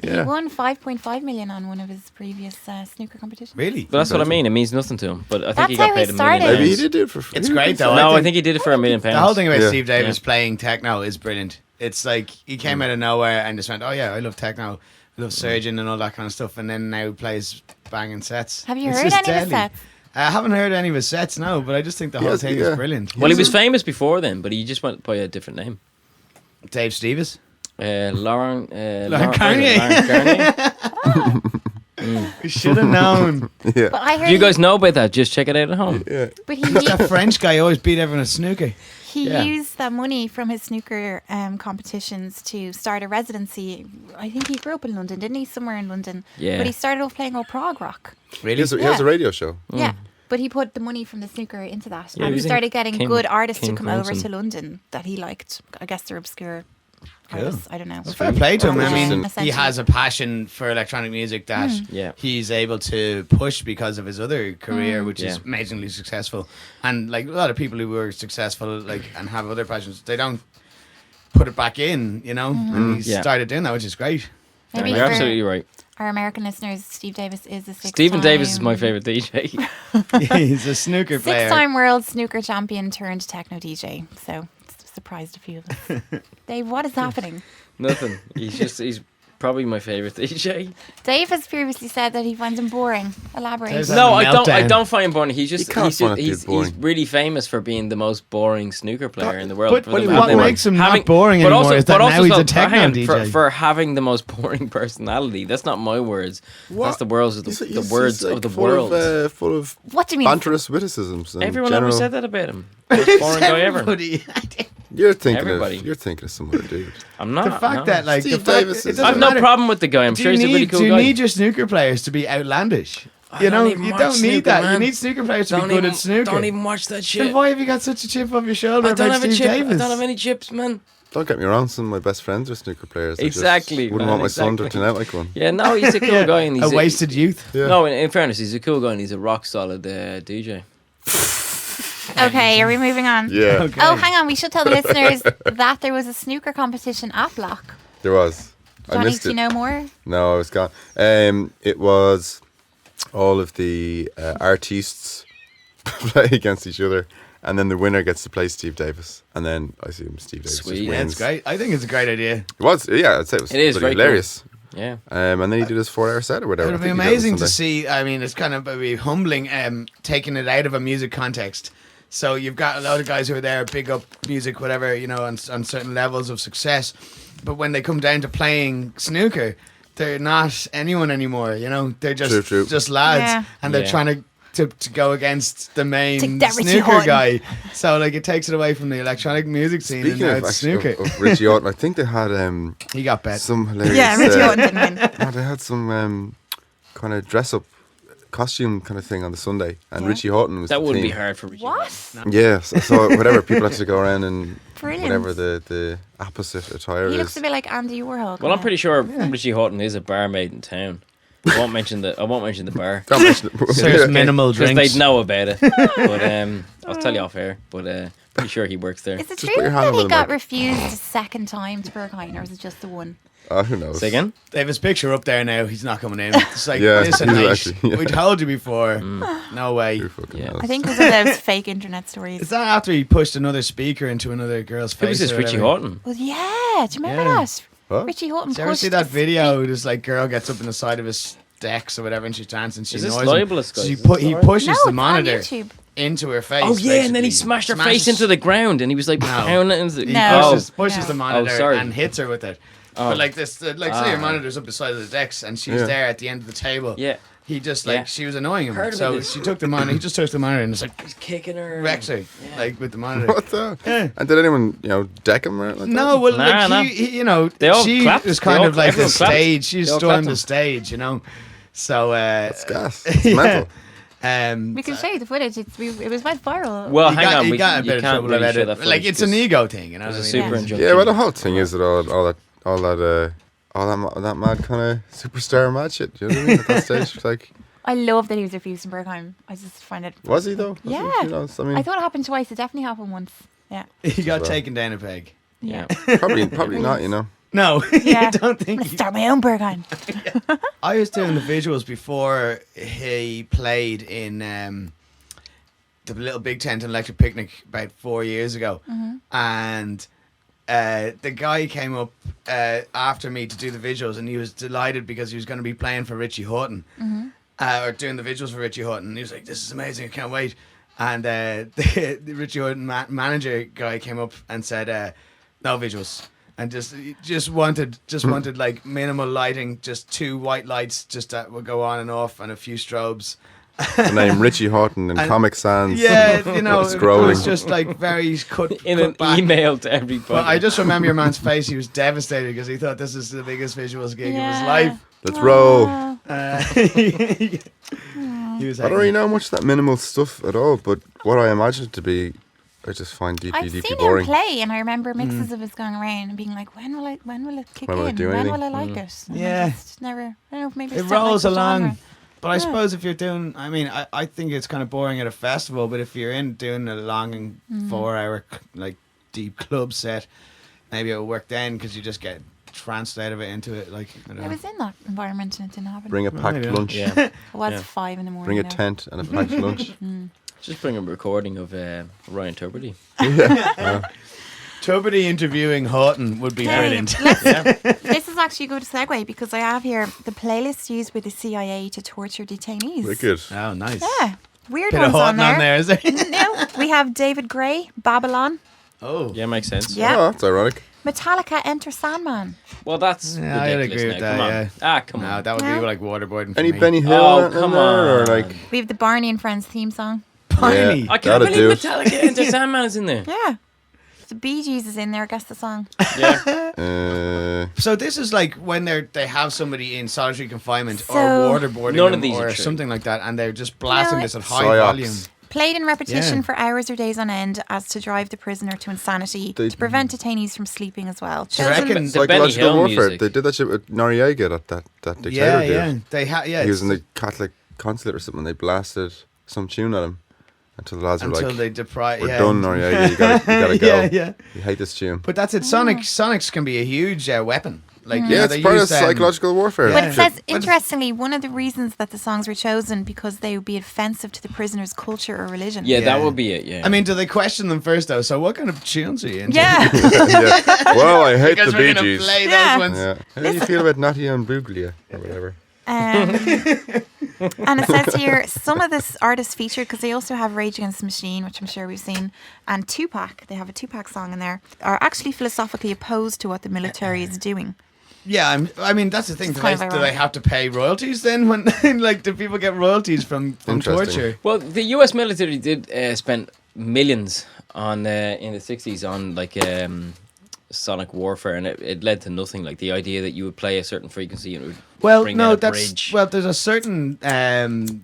He won 5.5 million on one of his previous snooker competitions. Really? But that's what I mean. It means nothing to him. But I think That's he got how he paid £1 million. started. Maybe he did do it for free. It's great though. No, I think he did it for £1 million. the whole thing about Yeah. Steve Davis Yeah. playing techno is brilliant. It's like he came out of nowhere and just went, "Oh yeah, I love techno, I love Surgeon and all that kind of stuff," and then now plays banging sets. Have you It's heard just any of his deadly. sets? I haven't heard any of his sets, no, but I just think the whole Yes, thing yeah. is brilliant. Well, he was famous before then, but he just went by a different name. Dave Stevens. Lauren Garnier. We should have known. Yeah. But I heard Do you guys know about that? Just check it out at home. Yeah. but That French guy always beat everyone at snooker. he Yeah. used that money from his snooker competitions to start a residency. I think he grew up in London, didn't he? Somewhere in London. Yeah. But he started off playing all prog rock. He has a radio show. Yeah. But he put the money from the snooker into that. Yeah, he and he was in started getting King- good artists King to come over Crimson. to London that he liked. I guess they're obscure artists. I don't know. Fair play to him. I mean, he Essentially. has a passion for electronic music that Yeah. he's able to push because of his other career, which is Yeah. amazingly successful. And like a lot of people who are successful, like and have other passions, they don't put it back in, you know. And he Yeah. started doing that, which is great. Maybe You're for absolutely right. our American listeners, Steve Davis is a Stephen Davis is my favourite DJ. He's a snooker player. Six-time world snooker champion turned techno DJ. So surprised a few of us. Dave, what is happening? Nothing. He's probably my favourite DJ. Dave has previously said that he finds him boring. Elaborate. There's No, having a I meltdown. don't find him boring. He's just You can't find a dude he's boring. really famous for being the most boring snooker player in the world. But For the what fact that makes him not having- boring but anymore also- is that but also now he's a not- techno hang on, DJ. for having the most boring personality. That's not my words. That's the words of the words of the world. Full of What do you mean? banterous witticisms. And Everyone general, ever said that about him. Most boring guy ever. Everybody. You're thinking Everybody. of some other dude. I'm not. The fact no. that like Steve the fact, Davis it is- doesn't I've no matter. problem with the guy. I'm Do sure you he's a really need- cool do you guy. need your snooker players to be outlandish? You don't know, even you watch don't need snooker, that. man. You need snooker players to be good at snooker. Don't even watch that Then shit. why have you got such a chip off your shoulder I don't about have a Steve chip. Davis? I don't have any chips, man. Don't get me wrong, some of my best friends are snooker players. Exactly, I just wouldn't man, want my son to exactly. turn out like one. Yeah, no, he's a cool guy. And he's A wasted youth. Yeah. No, in fairness, he's a cool guy and he's a rock solid DJ. Okay, are we moving on? Yeah, Okay. Oh, hang on. We should tell the listeners that there was a snooker competition at BLOC. there was. I Johnny, missed do you it. know more? No, I was gone. It was all of the artists play against each other, and then the winner gets to play Steve Davis, and then I assume Steve Davis Sweet. just Yeah, wins. it's great. I think it's a great idea. It was, yeah, I'd say it was. It is bloody very cool. hilarious. Yeah. And then he did his 4-hour set or whatever. It would I be think he did it amazing to Sunday. see. I mean, it's kind of be humbling taking it out of a music context. So you've got a lot of guys who are there, big up music, whatever, you know, on certain levels of success. But when they come down to playing snooker, they're not anyone anymore, you know. They're just True. just lads. Yeah. And they're Yeah. trying to go against the main Take that, Richie snooker Horton. guy. So, like, it takes it away from the electronic music scene Speaking and now of, it's actually, snooker. of Richie Horton, I think they had He got bet. some hilarious. Yeah, Richie Horton didn't win. No, they had some kind of dress up costume kind of thing on the Sunday, and Yeah. Richie Horton was That the wouldn't be theme. hard for Richie. What? Yeah, so whatever people had to go around and Brilliant. whatever the opposite attire He is. looks a bit like Andy Warhol. Well, I'm pretty sure Richie Horton is a barmaid in town. I won't mention the bar. Don't mention it. Serves minimal Because drinks. they'd know about it. But I'll tell you off air. But pretty sure he works there. Is it Just true put your hand that over he the got mic. refused a second time to Berghain, or is it just the one? Oh, who knows? Say again? They have his picture up there now. He's not coming in. It's like, Yeah, listen, he's mate, actually- yeah. we told you before. No way. Who fucking Yeah. knows? I think it was one of those fake internet stories. Is that after he pushed another speaker into another girl's face? Who was this or Richie whatever? Horton? Well, yeah. Do you remember Yeah. that? What? Richie Horton Did you ever pushed see that a video? This like girl gets up in the side of his decks or whatever, and she's dancing. She Is this annoys him. libelous, guys? So Is this he alright? pushes No, the it's on monitor YouTube. into her face. Oh yeah, and then he basically. smashed her Smashes- face into the ground, and he was like pounding it into the. He No. pushes No. the monitor Oh, sorry. and hits her with it. Oh. But like this, say your monitor's up the side of the decks, and she's Yeah. there at the end of the table. Yeah. He just Yeah. she was annoying him. Heard about So this. she took the monitor. He just took the monitor and just like He's kicking her. wrecks her, like with the monitor. What the? Yeah. And did anyone, deck him or like No, that? well, Nah, like nah. he, you know, They all she clapped. was They kind all- of like the everyone clapped. stage. She They all stormed clapped the him. stage, you know. So It's gas. It's mental. We can show you the footage. It was went viral. Well, he hang got, on. he got a you bit of can't trouble really about show it. that Like footage it's an 'cause ego thing, you know. There's What a I super mean? injunction. Yeah, well, the whole thing is that all that mad kind of superstar mad shit. Do you know what I mean? At that stage, it's like, I love that he was refused in Berghain. I just find it. was he though? Was Yeah. he? I mean, I thought it happened twice. It definitely happened once. Yeah. He got well. taken down a peg. Yeah. probably not. No, Yeah. I don't I'm think. gonna start my own Berghain. I was doing the visuals before he played in the Little Big Tent and Electric Picnic about 4 years ago, and the guy came up after me to do the visuals, and he was delighted because he was going to be playing for Richie Horton, or doing the visuals for Richie Horton. And he was like, "This is amazing! I can't wait." And the Richie Horton manager guy came up and said, "No visuals." And just wanted like minimal lighting, just 2 white lights just that would go on and off, and a few strobes. The name Richie Horton in And- Comic Sans. Yeah, you know, it Scrolling. was just like very cut In cut an back. email to everybody. But I just remember your man's face. He was devastated because he thought this is the biggest visuals gig of his Yeah. life. Let's roll. He was I like, don't really know much of that minimal stuff at all, but what I imagine it to be, I just find I've deeply, seen deeply him boring. play, and I remember mixes of it going around and being like, "When will it kick When will it in? do When anything?" will I like it?" And I Yeah. just never. I don't know. Maybe I it just don't like rolls the along. genre. But I Yeah. suppose if you're doing, I mean, I think it's kind of boring at a festival, but if you're doing a long 4-hour like deep club set, maybe it'll work then because you just get tranced out of it into it. Like, I don't I know. was in that environment and it didn't happen. Bring a packed maybe. lunch. Yeah. It was Yeah. 5 in the morning. Bring a now. tent and a packed lunch. Just bring a recording of Ryan Tuberty. Tuberty interviewing Horton would be Hey, brilliant. This is actually a good segue because I have here the playlist used by the CIA to torture detainees. Wicked. Oh, nice. Yeah, weird Bit ones of Horton on there. is there? No, we have David Gray, Babylon, Oh. Yeah, makes sense. Yeah. Oh, that's ironic. Metallica, Enter Sandman. Well, that's Yeah, I'd ridiculous agree now. with that, Come on. yeah. Ah, come No, on. that would No. be like waterboarding for Any me. Benny Hill Oh, in come there, or on. like We have the Barney and Friends theme song. Tiny. Yeah. I can't That'll believe do it. Metallica Enter Sandman is in there. Yeah. The Bee Gees is in there, guess the song. Yeah. So this is like when they have somebody in solitary confinement So- or waterboarding None of them these are or true. something like that, and they're just blasting No, this at high Psyops. volume. Played in repetition Yeah. for hours or days on end as to drive the prisoner to insanity, to prevent detainees from sleeping as well. Do you reckon? The Benny Psychological Hill warfare. music. They did that shit with Noriega, that dictator Yeah, dude. yeah. They yeah. He was in it's- the Catholic consulate or something. They blasted some tune at him until the lads were until like, they deprive. "We're yeah. done, Noriega. You gotta go. Yeah, yeah. You hate this tune." But that's it. Sonics can be a huge weapon. Like Yeah, it's they part of use, psychological warfare. But Yeah. it says, But- interestingly, one of the reasons that the songs were chosen because they would be offensive to the prisoner's culture or religion. Yeah, that Yeah. would be it. Yeah. I mean, do they question them first though? So what kind of tunes are you into? Yeah. Yeah. Well, I hate Because the we're Bee gonna Gees. play Yeah. those ones. Yeah. How do you feel about Natty and Buglia or whatever? And it says here, some of this artists featured, because they also have Rage Against the Machine, which I'm sure we've seen, and Tupac, they have a Tupac song in there, are actually philosophically opposed to what the military is doing. Yeah, I mean that's the thing. It's Do kind they, of do they ironic. have to pay royalties then? When like, do people get royalties from Interesting. torture? Well, the U.S. military did spend millions on in the 60s on like sonic warfare, and it led to nothing. Like the idea that you would play a certain frequency and it would Well, bring no, down a that's bridge there's a certain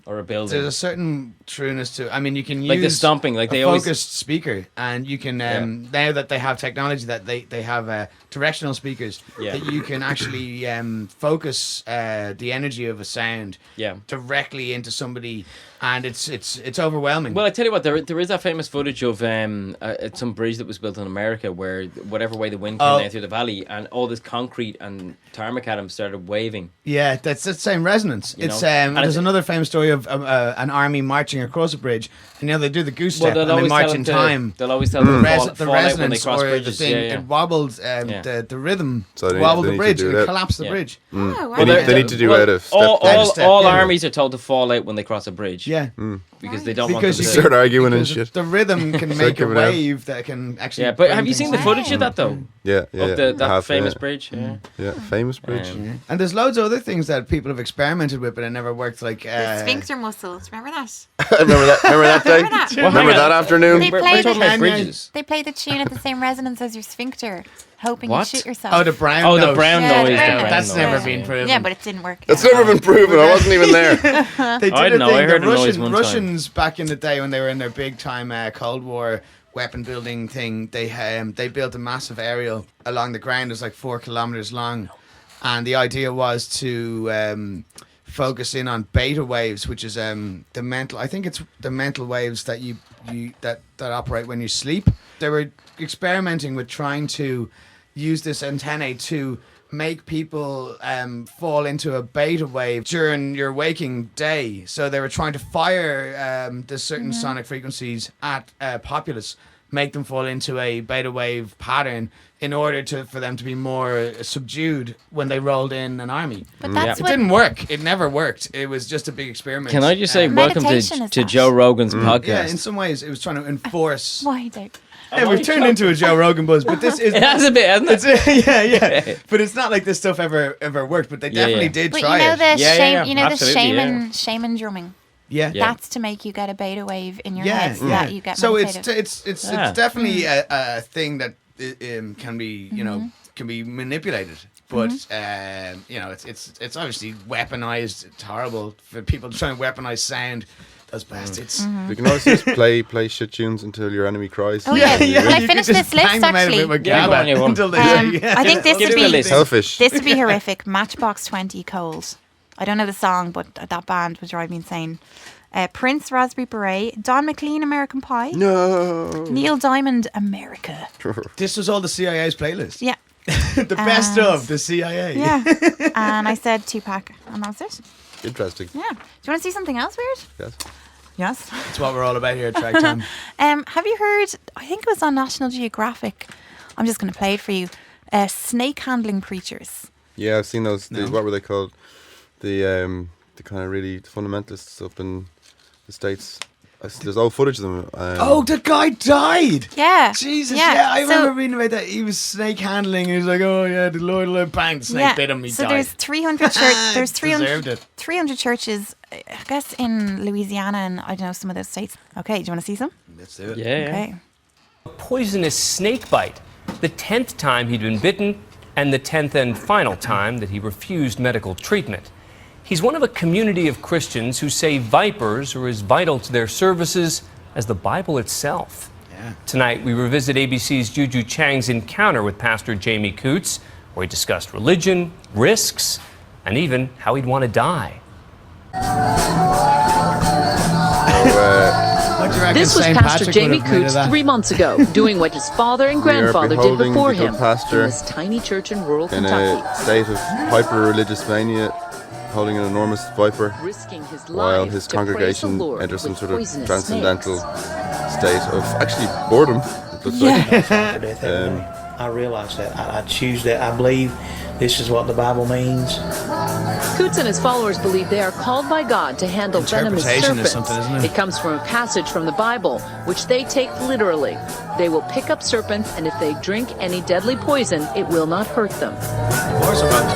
or a building. there's a certain trueness to. I mean, you can Like the use stomping, like a they always- focused speaker, and you can now that they have technology that they have directional speakers Yeah. that you can actually focus the energy of a sound Yeah. directly into somebody, and it's overwhelming. Well, I tell you what, there is that famous footage of some bridge that was built in America where whatever way the wind came down through the valley and all this concrete and tarmac at them started waving. Yeah, that's the same resonance. You It's know? And there's it's- another famous story of an army marching across a bridge, and they do the goose step they'll and they always march tell in them to- time. They'll always tell them to fall, The fall out when they resonance cross or the bridges. thing, Yeah, yeah. it wobbled Yeah. the rhythm So they wobbled need the to bridge do and that. collapsed the Yeah. bridge. Oh, wow. They need to do Well, out of all step, all yeah. armies are told to fall out when they cross a bridge. Yeah, Because they don't because want you them to. Start arguing and because shit. the rhythm can make a giving out. wave that can actually. Yeah, but bring have you seen the things footage down. of that though? Yeah, yeah. Of that Half, famous yeah. bridge? Yeah. Yeah, famous bridge. And there's loads of other things that people have experimented with, but it never worked. Like The sphincter muscles, remember that? Remember that? Remember that day? Remember that? Well, hang Remember on. that afternoon? They We're play talking the- about bridges. They play the tune at the same resonance as your sphincter, hoping What? you shit yourself. oh, the brown. Oh, the note. brown Yeah, noise. the the brown brown That's noise, never yeah. been proven. Yeah, but it didn't work. It's never been proven. I wasn't even there. They did I a don't know, thing. I heard The a noise one time. Russians back in the day when they were in their big time Cold War weapon building thing, they built a massive aerial along the ground. It was like 4 kilometers long, and the idea was to focus in on beta waves, which is the mental. I think it's the mental waves that you that operate when you sleep. They were experimenting with trying to use this antennae to make people fall into a beta wave during your waking day. So they were trying to fire the certain sonic frequencies at populace, make them fall into a beta wave pattern in order for them to be more subdued when they rolled in an army. But that's It what didn't work. It never worked. It was just a big experiment. Can I just say welcome Meditation to is that. Joe Rogan's podcast? Yeah, in some ways, it was trying to enforce. why they. Yeah, we've turned into a Joe Rogan buzz, but this is. It has a bit, hasn't it? yeah. But it's not like this stuff ever worked. But they Yeah, definitely yeah. did But try you know it. the Yeah, yeah, you know the absolutely, yeah. shaman drumming. Yeah. Yeah. That's to make you get a beta wave in your Yeah, head so that you get so meditative. it's Ah. definitely a thing that can be can be manipulated, but you know it's obviously weaponized. It's horrible for people to try and weaponize sound. Those bastards. You can always just play shit tunes until your enemy cries. Oh, yeah. Yeah, Well, I you finished could just this list, bang them out of actually. it with Yeah, go GABA on, you won. until they say, yeah. I think this Give would us the be list. Selfish. this would be horrific. Matchbox 20 Cold. I don't know the song, but that band would drive me insane. Prince, Raspberry Beret, Don McLean, American Pie, No. Neil Diamond, America. This was all the CIA's playlist. Yeah, The best And- of the CIA. yeah. And I said Tupac, and that's it. Interesting. Yeah. Do you want to see something else weird? Yes. Yes. That's what we're all about here at Tragtime. Have you heard? I think it was on National Geographic. I'm just going to play it for you. Snake handling preachers. Yeah, I've seen those. What were they called? The kind of really fundamentalists up in the States. There's old footage of them. Oh, the guy died. Yeah. Jesus, yeah, I So- remember reading about that. He was snake handling. He was like, "Oh yeah, the Lord, bang!" The snake bit him. He so died. there's 300 there's Deserved it. 300 churches, I guess, in Louisiana and I don't know some of those states. Okay, do you want to see some? Let's do it. Yeah, yeah. Okay. Poisonous snake bite. The 10th time he'd been bitten, and the 10th and final time that he refused medical treatment. He's one of a community of Christians who say vipers are as vital to their services as the Bible itself. Yeah. Tonight, we revisit ABC's Juju Chang's encounter with Pastor Jamie Coots, where he discussed religion, risks, and even how he'd want to die. This was Pastor Jamie Coots 3 months ago, doing what his father and grandfather did before him in this tiny church in rural Kentucky. In a state of hyper-religious mania, holding an enormous viper, risking his while life his to praise the congregation Lord enters some with sort of poisonous transcendental snakes. state of actually boredom. It looks like. I realize that. I choose that. I believe this is what the Bible means. Coots and his followers believe they are called by God to handle venomous Interpretation is serpents. something, isn't it? It comes from a passage from the Bible, which they take literally. They will pick up serpents, and if they drink any deadly poison, it will not hurt them. Of course it won't.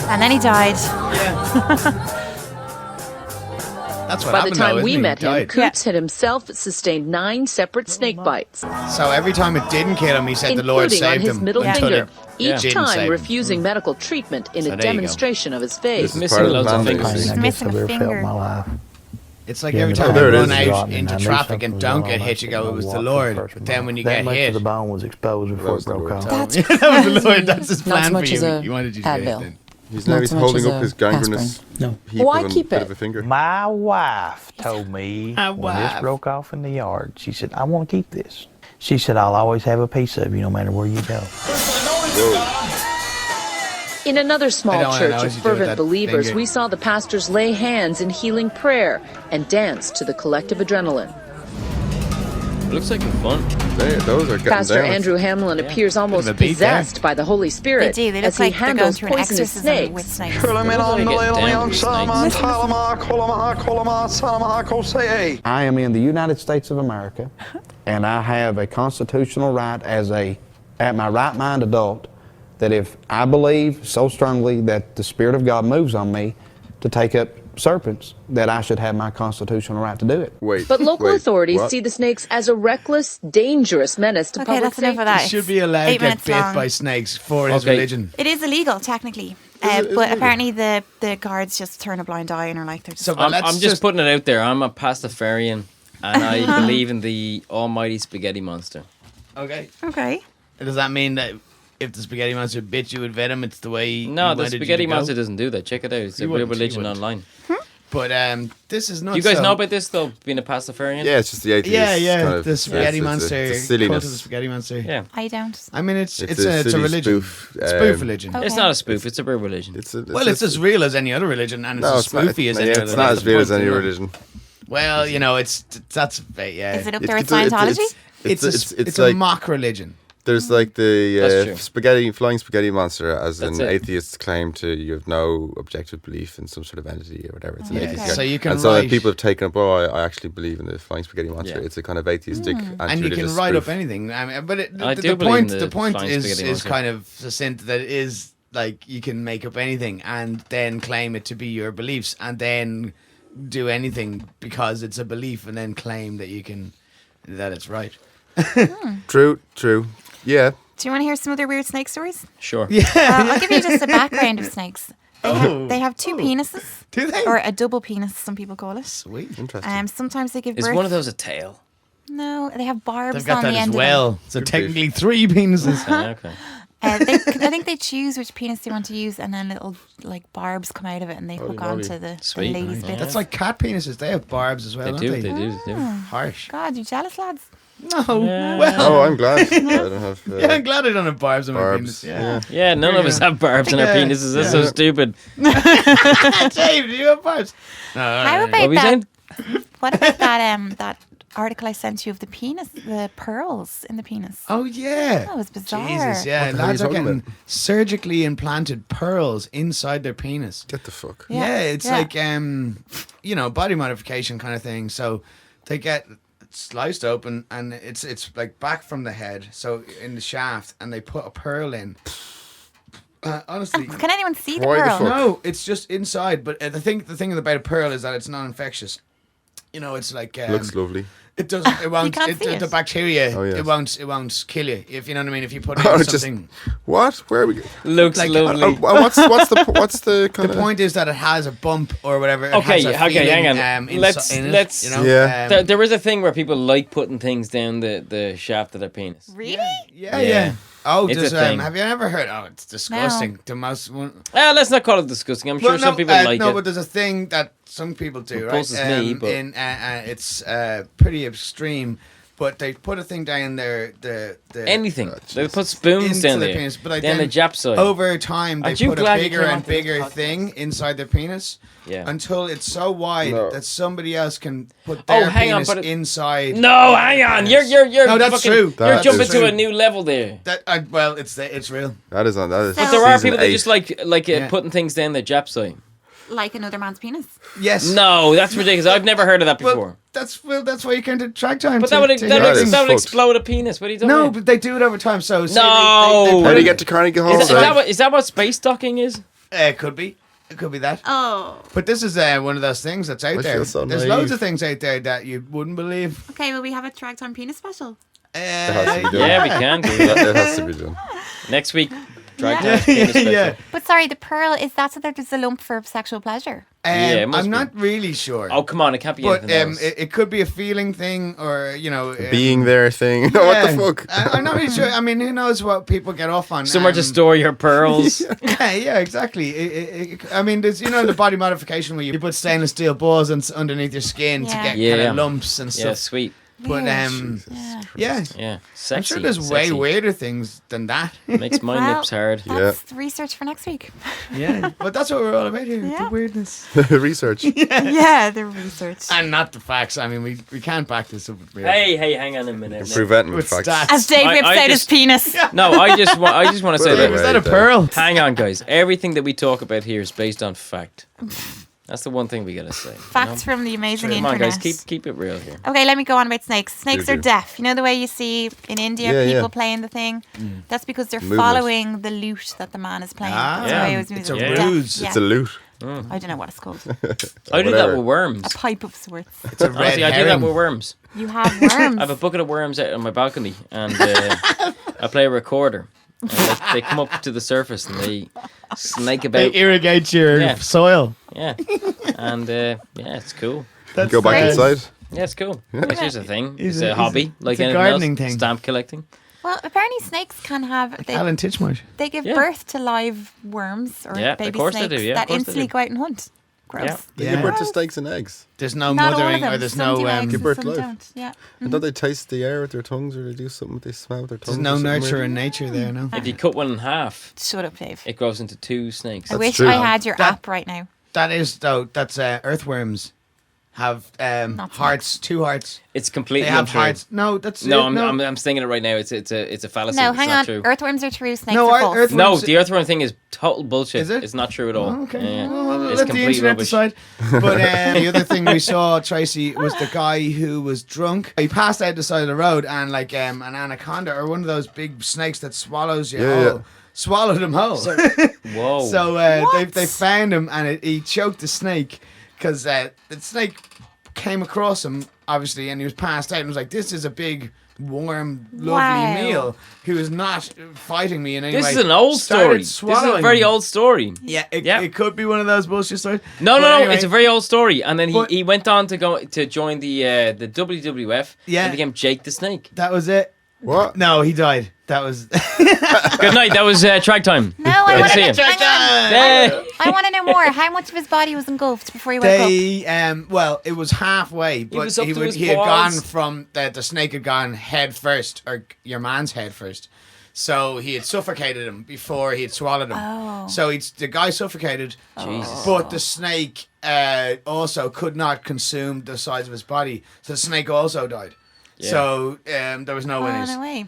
And then he died. Yeah. That's what By the happened, time though, we isn't met he? him, Died. Coots had himself sustained 9 separate snake bites, So every time it didn't kill him, he said the Lord including on saved his him. middle until finger, it each didn't save time him. refusing medical treatment in So a there you go. demonstration of his faith. He's missing part of loads the of plan, fingers. basically. I guess missing I've a ever felt in finger. my life. It's like Yeah, every but time there you it run is. out And into I knew traffic something and was don't going get on. hit, you go, it was the Walking Lord. first But of then all. when you that get much hit, of the bone was exposed before was it the broke Lord. off. That's that was the Lord. That's his Not plan so for much you. as a He wanted you to get hit Advil. then. He's Not now he's so much holding as up a his gangrenous No. heap Why of a keep bit it? of a finger. My wife told me My when this wife. broke off in the yard, she said, I want to keep this. She said, I'll always have a piece of you no matter where you go. In another I small don't wanna church know of what you do with fervent that believers, finger. we saw the pastors lay hands in healing prayer and dance to the collective adrenaline. It looks like fun. Those are getting Pastor down. Andrew Hamlin appears almost Bit of a beat there. possessed by the Holy They Spirit do. They as look he like they're going handles through an poisonous exorcism with snakes. snakes. I am in the United States of America, and I have a constitutional right at my right mind adult, that if I believe so strongly that the Spirit of God moves on me to take up serpents, that I should have my constitutional right to do it. Wait. But local wait, authorities what? see the snakes as a reckless, dangerous menace to Okay, public that's enough safety. of that. He should be allowed to 8 get minutes bit long. by snakes for his Okay. religion. It is illegal, technically. But apparently the guards just turn a blind eye and are like, they're just... So, but I'm let's just putting it out there. I'm a pastafarian, and I believe in the almighty spaghetti monster. Okay. Okay. Does that mean that if the spaghetti monster bit you with venom, it's the way No, he the wanted you spaghetti to go? monster doesn't do that. Check it out. It's He a real wouldn't, he religion wouldn't. online. But this is not. Do you guys so- know about this though? Being a pastafarian? Yeah, it's just the atheist. Yeah, kind of, the spaghetti it's monster. It's a Cult of the silliness. spaghetti monster. Yeah. I don't. I mean, it's a silly religion. spoof, Spoof religion. Okay. It's not a spoof. It's a real religion. Well, it's as real as any other religion, and it's No, as spoofy as any other. it's not as real as any religion. Well, you know, that's yeah. Is it up It's- there with it's- Scientology? It's a like mock religion. there's like That's the true. flying spaghetti monster, as That's in it. atheists claim to you have no objective belief in some sort of entity or whatever. It's an Yeah. atheist. Okay. guy. So you can and so write- people have taken up. Oh, I actually believe in the flying spaghetti monster. Yeah. It's a kind of atheistic, And you can anti-religious write up spoof. anything. I mean, but I the do believe point in the the point flying is spaghetti monster. kind of succinct, that it is like you can make up anything and then claim it to be your beliefs, and then do anything because it's a belief, and then claim that that it's right. True. Yeah. Do you want to hear some other weird snake stories? Sure. I'll give you just a background of snakes. They have 2 penises. Do they? Or a double penis, some people call it. Sweet. Interesting. Sometimes they give Is birth. one of those a tail? No, they have barbs They've got on that the as end well. of So Good technically 3 penises. Okay. them. I think they choose which penis they want to use, and then little like barbs come out of it, and they hook moly. onto the Sweet. lady's Nice. bit. That's like cat penises. They have barbs as well, They don't do. They do. They do. Harsh. God, you jealous, lads? No. Yeah. Well, Oh, I'm glad. I don't have. yeah, I'm glad I don't have barbs on my Barbs. penis. Yeah. Yeah, none of us have barbs in our Yeah. penises. That's Yeah. so stupid. Dave, do you have barbs? No, How What about were you saying? What about that article I sent you of the penis, the pearls in the penis? Oh yeah. That was bizarre. Jesus, yeah. What the hell are Lads you are talking getting about? surgically implanted pearls inside their penis. Get the fuck. Yeah, it's Yeah. like body modification kind of thing. So they get sliced open, and it's like back from the head, so in the shaft, and they put a pearl in. Honestly, Can anyone see the Why the pearl? fuck? no, it's just inside. But the thing about a pearl is that it's non-infectious. You know, it's like Looks lovely. it doesn't. It won't. can't see it. The bacteria. Oh, yes. It won't kill you. If you know what I mean. If you put it Or in just something. what? Where are we? Looks Like, lovely. What's the kind The of point is that it has a bump or whatever. It Okay, has a okay, hang feeling, on. in Let's- it, let's- You know? Yeah. There is a thing where people like putting things down the shaft of their penis. Really? Yeah. Oh, It's does, a thing. have you ever heard? Oh, it's disgusting. The most one. Let's not call it disgusting. I'm sure Well, some people like no, it. but there's a thing that some people do, right? Pulses me, but- It's pretty extreme. But they put a thing down there, the Anything. They put spoons into down the there. penis, but like down the then Jap side. over time they Aren't you put a glad you bigger came and onto this bigger podcast? thing inside their penis. Yeah. Until it's so wide No. that somebody else can put Oh, their hang on, penis but it- inside. No, hang on. You're No, that's fucking, true. You're That jumping is to true. a new level there. Well, it's real. that is on that is. But there are season people that 8. just like Yeah. putting things down the Jap side. Like another man's penis. Yes. No, that's ridiculous. I've never heard of that before. Well, that's why you can't do Tragtime. But that would That is fucked. explode a penis. What are you talking No, about? but they do it over time. So say No. they How put do it- you get to Carnegie Hall? Is that what space docking is? It could be. It could be that. Oh. But this is one of those things that's out I there. feel so There's naive. loads of things out there that you wouldn't believe. Okay, well, we have a Tragtime penis special. has to be done. Yeah, we can do that. It has to be done. Next week. Tragtime penis special. Yeah. But sorry, the pearl, is that so that there's a lump for sexual pleasure? Yeah, it must I'm be. not really sure. Oh, come on. It can't be but anything else. it could be a feeling thing, or Being there thing. What the fuck? I'm not really sure. I mean, who knows what people get off on? Somewhere to store your pearls. Yeah, exactly. I mean, there's the body modification where you put stainless steel balls underneath your skin to Yeah. get Yeah. kind of lumps and Yeah, stuff. sweet. But Yeah. Yeah. Sexy. I'm sure there's way sexy. weirder things than that. Makes my Well, lips hard. That's the research for next week. Yeah, but that's what we're all about here. Yeah. The weirdness Research. Yeah, the research. and not the facts. I mean, we can't back this up with real. Hey, hang on a minute. Preventing with facts. stats. As Dave I rips out his just- penis. No, I just want to say Well, that. Was that a Right, pearl? Hang on, guys. Everything that we talk about here is based on fact. That's the one thing we gotta say. Facts from the amazing Come on, internet. guys. Keep it real here. Okay, let me go on about snakes. Snakes Do, are do. deaf. You know the way you see in India Yeah, people yeah. playing the thing? That's because they're Movement. following the lute that the man is playing. That's yeah. why I always knew It's they a were deaf. ruse. Yeah. It's a loot. I don't know what it's called. I do that whatever. with worms. A pipe of sorts. It's a red Honestly, I do that herring. with worms. You have worms. I have a bucket of worms out on my balcony, and I play a recorder. And they come up to the surface and they snake They about. irrigate your Yeah. soil. Yeah, and yeah, it's cool. Go back great. inside. Yeah, it's cool. It's just a thing. It's It's a- a hobby, like it's a anything gardening else. thing. Stamp collecting. Well, apparently snakes can have... Alan Titchmarsh. They give Yeah. birth to live worms or Yeah, of baby course they snakes do, yeah, of that course they instantly do. go out and hunt. Gross. They Yeah. give birth to steaks and eggs. There's no Not all of mothering them. or there's Some no do eggs Give and birth some live. don't. Yeah. And don't they taste the air with their tongues, or they do something with they smell with their tongues? there's no or something nurture weird? in nature there. No. If you cut one in half, Shut up, Dave. it grows into 2 snakes. I wish true. I had your That- app right now. That is though. That's earthworms have hearts. 2 hearts. It's They completely have untrue. hearts. No, that's No, it. I'm saying it right now. It's a fallacy. No, It's hang not on. True. Earthworms are true. Snakes No, are false. earthworms- No, the earthworm thing is total bullshit. Is it? It's not true at all. Oh, okay. Yeah. Well, It's let the complete internet rubbish. decide. But the other thing we saw, Tracy, was the guy who was drunk. He passed out the side of the road, and like an anaconda or one of those big snakes that swallows you Yeah, whole, yeah. swallowed him whole. Whoa. So they found him, and he choked the snake because the snake came across him, obviously, and he was passed out and was like, this is a big, warm, lovely Wow. meal. He was not fighting me in any This way. is an old Started story. This is a swallowing very him. old story. Yeah, Yeah. it could be one of those bullshit stories. No, But anyway, it's a very old story. And then But- he went on to go to join the WWF. Yeah. And became Jake the Snake. That was it. What? No, he died. That was. Good night. That was Tragtime. No, I want see to him. hang on. Hey. I want to know more. How much of his body was engulfed before he woke up? They well, it was halfway, but was up to his he had gone balls. from the snake had gone head first, or your man's head first. So he had suffocated him before he had swallowed him. Oh. So the guy suffocated, Jesus. but the snake also could not consume the size of his body. So the snake also died. Yeah. So there was no Oh, winners. no way.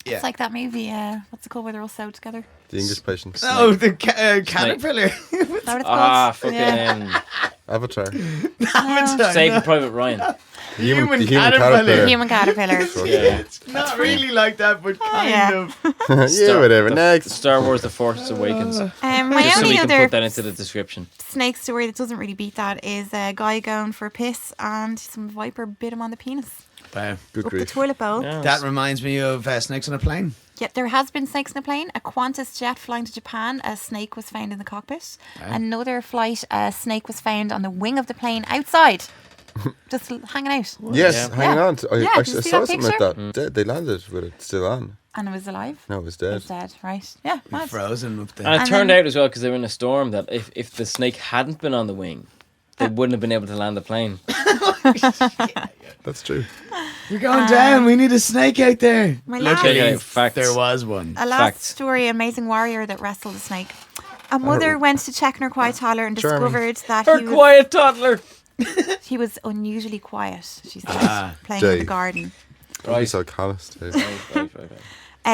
Yeah. It's like that movie, what's it called, where they're all sewed together? The English patient. Oh, the caterpillar. Is that what it's called? Ah, fucking Yeah. Avatar. Avatar, Saving no. Private Ryan. The human caterpillar. Human caterpillar. Yeah. It's not really like that, but kind of. Yeah, whatever. Next. Star Wars: The Force Awakens. My Just so we only can other put that into the description. snake story that doesn't really beat that is a guy going for a piss and some viper bit him on the penis. Wow. Good Up the grief. toilet bowl. Yeah. That reminds me of snakes on a plane. Yeah, there has been snakes in a plane. A Qantas jet flying to Japan, a snake was found in the cockpit. Another flight, a snake was found on the wing of the plane outside, just hanging out. Yes, Yeah. hanging on. I Yeah, actually did you see saw that something like picture? that. They landed with it still on. And it was alive. No, it was It dead. was dead, right? Yeah, mad. Frozen up there. And it And turned then- out as well, because they were in a storm, that if the snake hadn't been on the wing, they wouldn't have been able to land the plane. That's true. You're going down. We need a snake out there. My Luckily, Okay, facts. there was one. A last Facts. story, Amazing Warrior that wrestled a snake. A mother went to check on her quiet toddler and Charming. discovered that Her quiet toddler. he was unusually quiet, she said, playing in Jay. the garden. Don't be so callous, Dave.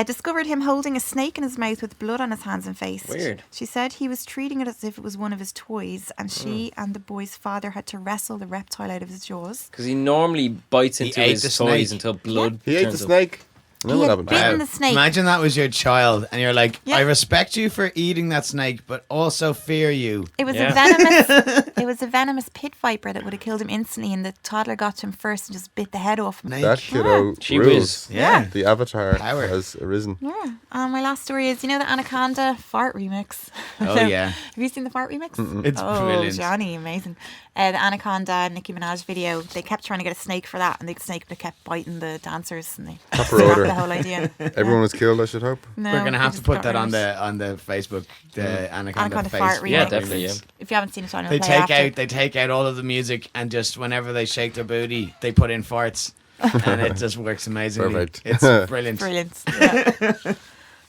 Discovered him holding a snake in his mouth with blood on his hands and face. Weird. She said he was treating it as if it was one of his toys, and she and the boy's father had to wrestle the reptile out of his jaws. Because he normally bites He into ate his the toys snake. until blood He ate the turns up. snake. No, He what had happened? bitten the snake. Imagine that was your child, and you're like, Yeah. I respect you for eating that snake, but also fear you. It was Yeah. a venomous. It was a venomous pit viper that would have killed him instantly, and the toddler got to him first and just bit the head off him. That kiddo She rules. whiz. Yeah. The avatar Power. has arisen. Yeah. My last story is, you know, the Anaconda fart remix. Oh, yeah. Have you seen the fart remix? It's Oh, brilliant. Johnny, amazing. The Anaconda Nicki Minaj video, they kept trying to get a snake for that, and the snake kept biting the dancers, and they Proper scrapped order. the whole idea. Everyone was killed, I should hope. No, We're gonna they have to just put got that rid of on it. the Facebook, the Anaconda face. fart remix. Yeah, definitely, yeah. If you haven't seen it, I'm They gonna play after. take out all of the music, and just whenever they shake their booty, they put in farts, and it just works amazingly. Perfect. It's brilliant. Brilliant. Yeah.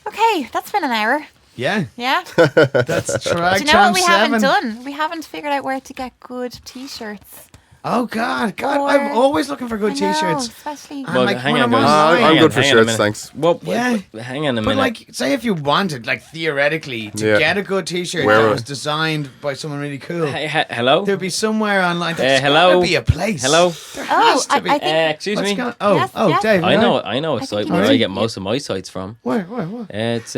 Okay, that's been an hour. Yeah, Yeah. that's Do Tragtime you know what we haven't 7. done? We haven't figured out where to get good T-shirts. Oh God, Or- I'm always looking for good I know, T-shirts. especially. And Well, like, hang when on, I'm guys. online- I'm good for hang on a shirts, minute. thanks. Well, Yeah. hang on a But minute. like, say if you wanted, like theoretically, to Yeah. get a good T-shirt Where- that was designed by someone really cool, Hello? there'd be somewhere online. There's hello? gotta be a place. Hello? There Oh, has to be. I think. Excuse What's me? going- Oh, Yes, oh, yes. Dave. I right? know a I site think where you I do. get most of my sites from. Where? It's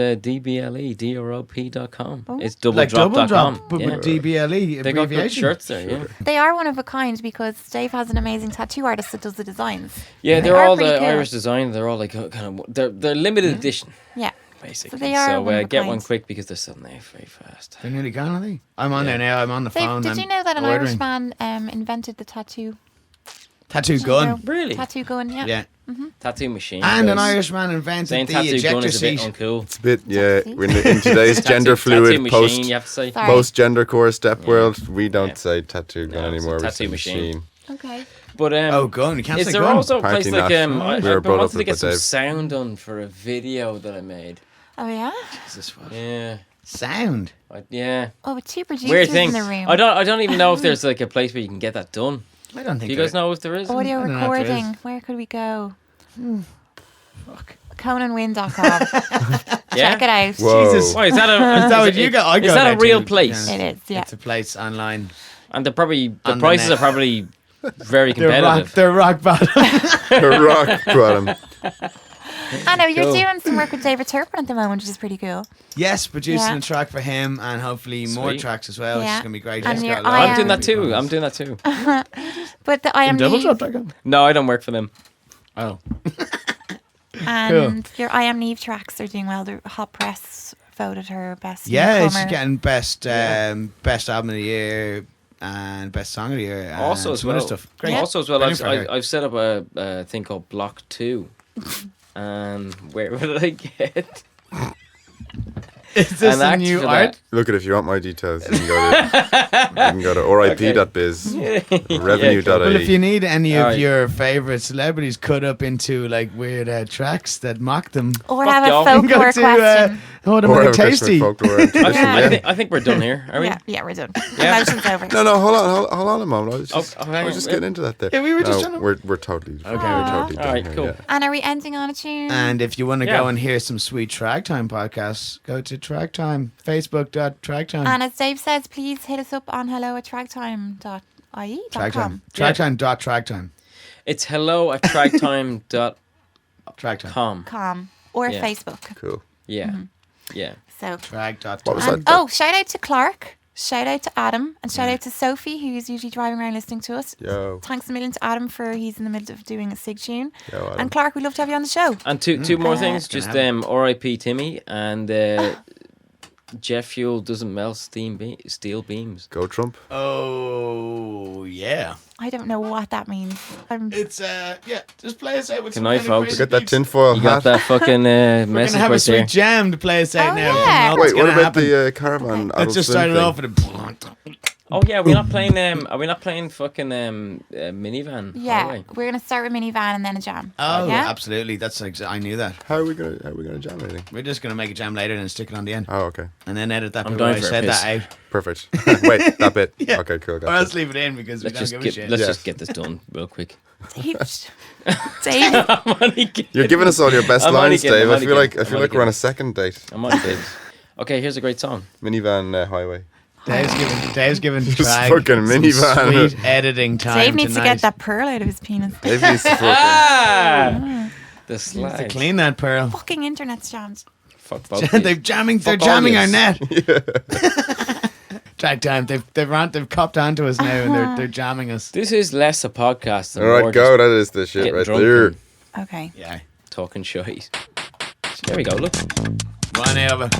dbledrop.com. Oh. It's Like double doubledrop.com. drop, but Yeah. with DBLE They got good abbreviation. shirts there, yeah. They are one of a kind because Dave has an amazing tattoo artist that does the designs. Yeah, They they're are all pretty the cool. Irish design. They're all like kind of they're limited edition, Yeah. basically. So they are one of a get kind. one quick because they're selling out very fast. They're nearly gone, are they? I'm on there now. I'm on the Dave, phone. did I'm you know that an ordering. Irishman invented the tattoo? Tattoo gun? Really? Tattoo gun, yeah. Yeah. Tattoo machine. And an because Irishman invented saying the tattoo gun ejector is a bit seat. uncool. It's a bit, yeah, Tattoo. we're in today's gender Tattoo fluid machine, you have to say. Sorry. post gender core step Yeah. world. We don't Yeah. say tattoo gun No, it's a anymore. We tattoo say machine. Okay. But Oh, gun. You can't is say there gun. also a place Apparently like not. I, We were I've been brought up wanting to with get some Dave. sound done for a video that I made. Oh, yeah? Jesus, what? Yeah, Sound. yeah. Oh, with two producers Weird thing. in the room. I don't even know if there's like a place where you can get that done. I don't Do think you guys know if there is? Audio I don't know if there recording. Where could we go? Fuck. ConanWin.com. Yeah. Check it out. Whoa. Jesus. Why is that a? Is that what you got? I Is go that there a real too. place? It is, yeah. It's a place online. And they're probably the On the prices net. are probably very They're competitive. rock bottom. Rock bottom. I know you're Cool. doing some work with David Turpin at the moment, which is pretty cool. Yes, producing Yeah. a track for him and hopefully more Sweet. tracks as well, which Yeah. is going to be great. And He's your got a lot I of I'm doing that people too. on I'm this. doing that too. But the I am Neve No, I don't work for them. Oh. and your I am Neve tracks are doing well. The Hot Press voted her best. Yeah, she's newcomer. getting best album of the year and best song of the year. And Also as some other well, stuff. Great. also as well, Brilliant for her. I've set up a thing called BLOC 2. And where did I get? Is this an a act new for art? that. Look at if you want my details, you can go to rip.biz, revenue.ie. Well, if you need any of Alright. your favourite celebrities cut up into like weird tracks that mock them, Or Fuck have a y'all. you can go folklore to question. Automatic Tasty. I think we're done here. Are we? Yeah, we're done. Yeah. Emotion's over. No, hold on a moment. I was just, Oh, hang I was on. just getting into that there. Yeah, we were just No, trying to- we're totally okay. We're Aw. totally done Alright, here, cool. yeah. And are we ending on a tune? And if you want to Yeah. go and hear some sweet Tragtime podcasts, go to Tragtime, Facebook.tragtime. And as Dave says, please hit us up on hello@tragtime.ie.com. Tragtime. Tragtime.tragtime. It's hello@tragtime.com. Com or Yeah. Facebook. Cool. Yeah. Yeah. So What was that? oh, shout out to Clark. Shout out to Adam and shout out to Sophie, who's usually driving around listening to us. Yo. Thanks a million to Adam for he's in the middle of doing a sig tune. Yo, Adam. And Clark, we'd love to have you on the show. And two more things. Just R.I.P. Timmy and jet fuel doesn't melt steel beams. Go Trump. Oh, yeah. I don't know what that means. It's, just play us out with Good some night, kind of folks. crazy Get that beats. tinfoil You hat. got that fucking We're message gonna have right a sweet there. jam to play us out Oh, now. yeah. What's Wait, what gonna about happen? the caravan? Let's just start it off with a. Oh yeah, are we not playing fucking minivan? Yeah, Highway? we're gonna start with minivan and then a jam. Oh, yeah. absolutely. That's I knew that. How are we gonna jam anything? We're just gonna make a jam later and stick it on the end, Oh, okay. and then edit that. I'm bit dying where I for a said piss. that out. Perfect. Wait, that bit. Yeah. Okay, cool. Or else Gotcha. leave it in because we Let's don't just give a get shit. let's Yeah. just get this done real quick. Dave, Dave, I'm only kidding. You're giving us all your best I'm only lines, kidding, Dave. I'm I only feel like kidding, I'm we're only on a second date. I'm only kidding. Okay, here's a great song. Minivan highway. Dave's giving Just Trag fucking some minivan. sweet editing time. Dave needs to tonight. get that pearl out of his penis. Dave needs to fucking. Ah, the Needs to slide. clean that pearl. Fucking internet's jammed. Fuck both. They're jamming Fuck our all net. yous. Tragtime. They've copped onto us now and they're jamming us. This is less a podcast than All more right, go. just That is the shit getting right drunk there. and Okay. Yeah. talking shite. There we go. Look. One over.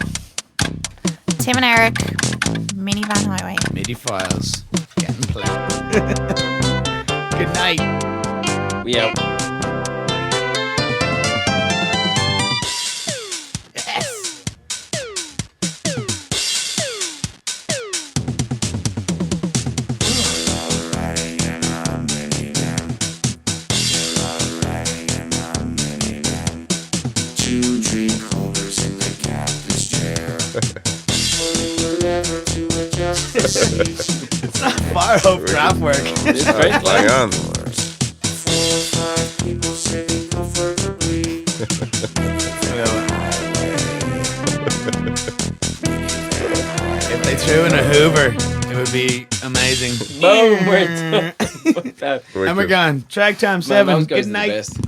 Tim and Eric, minivan highway. MIDI files. Getting played. Good night. We out. It's not far off Kraftwerk. It's great. Hang on. If they threw in a Hoover, it would be amazing. Boom. We're done. Fuck that. And we're gone. Tragtime Man, those 7. guys Good are the night. best.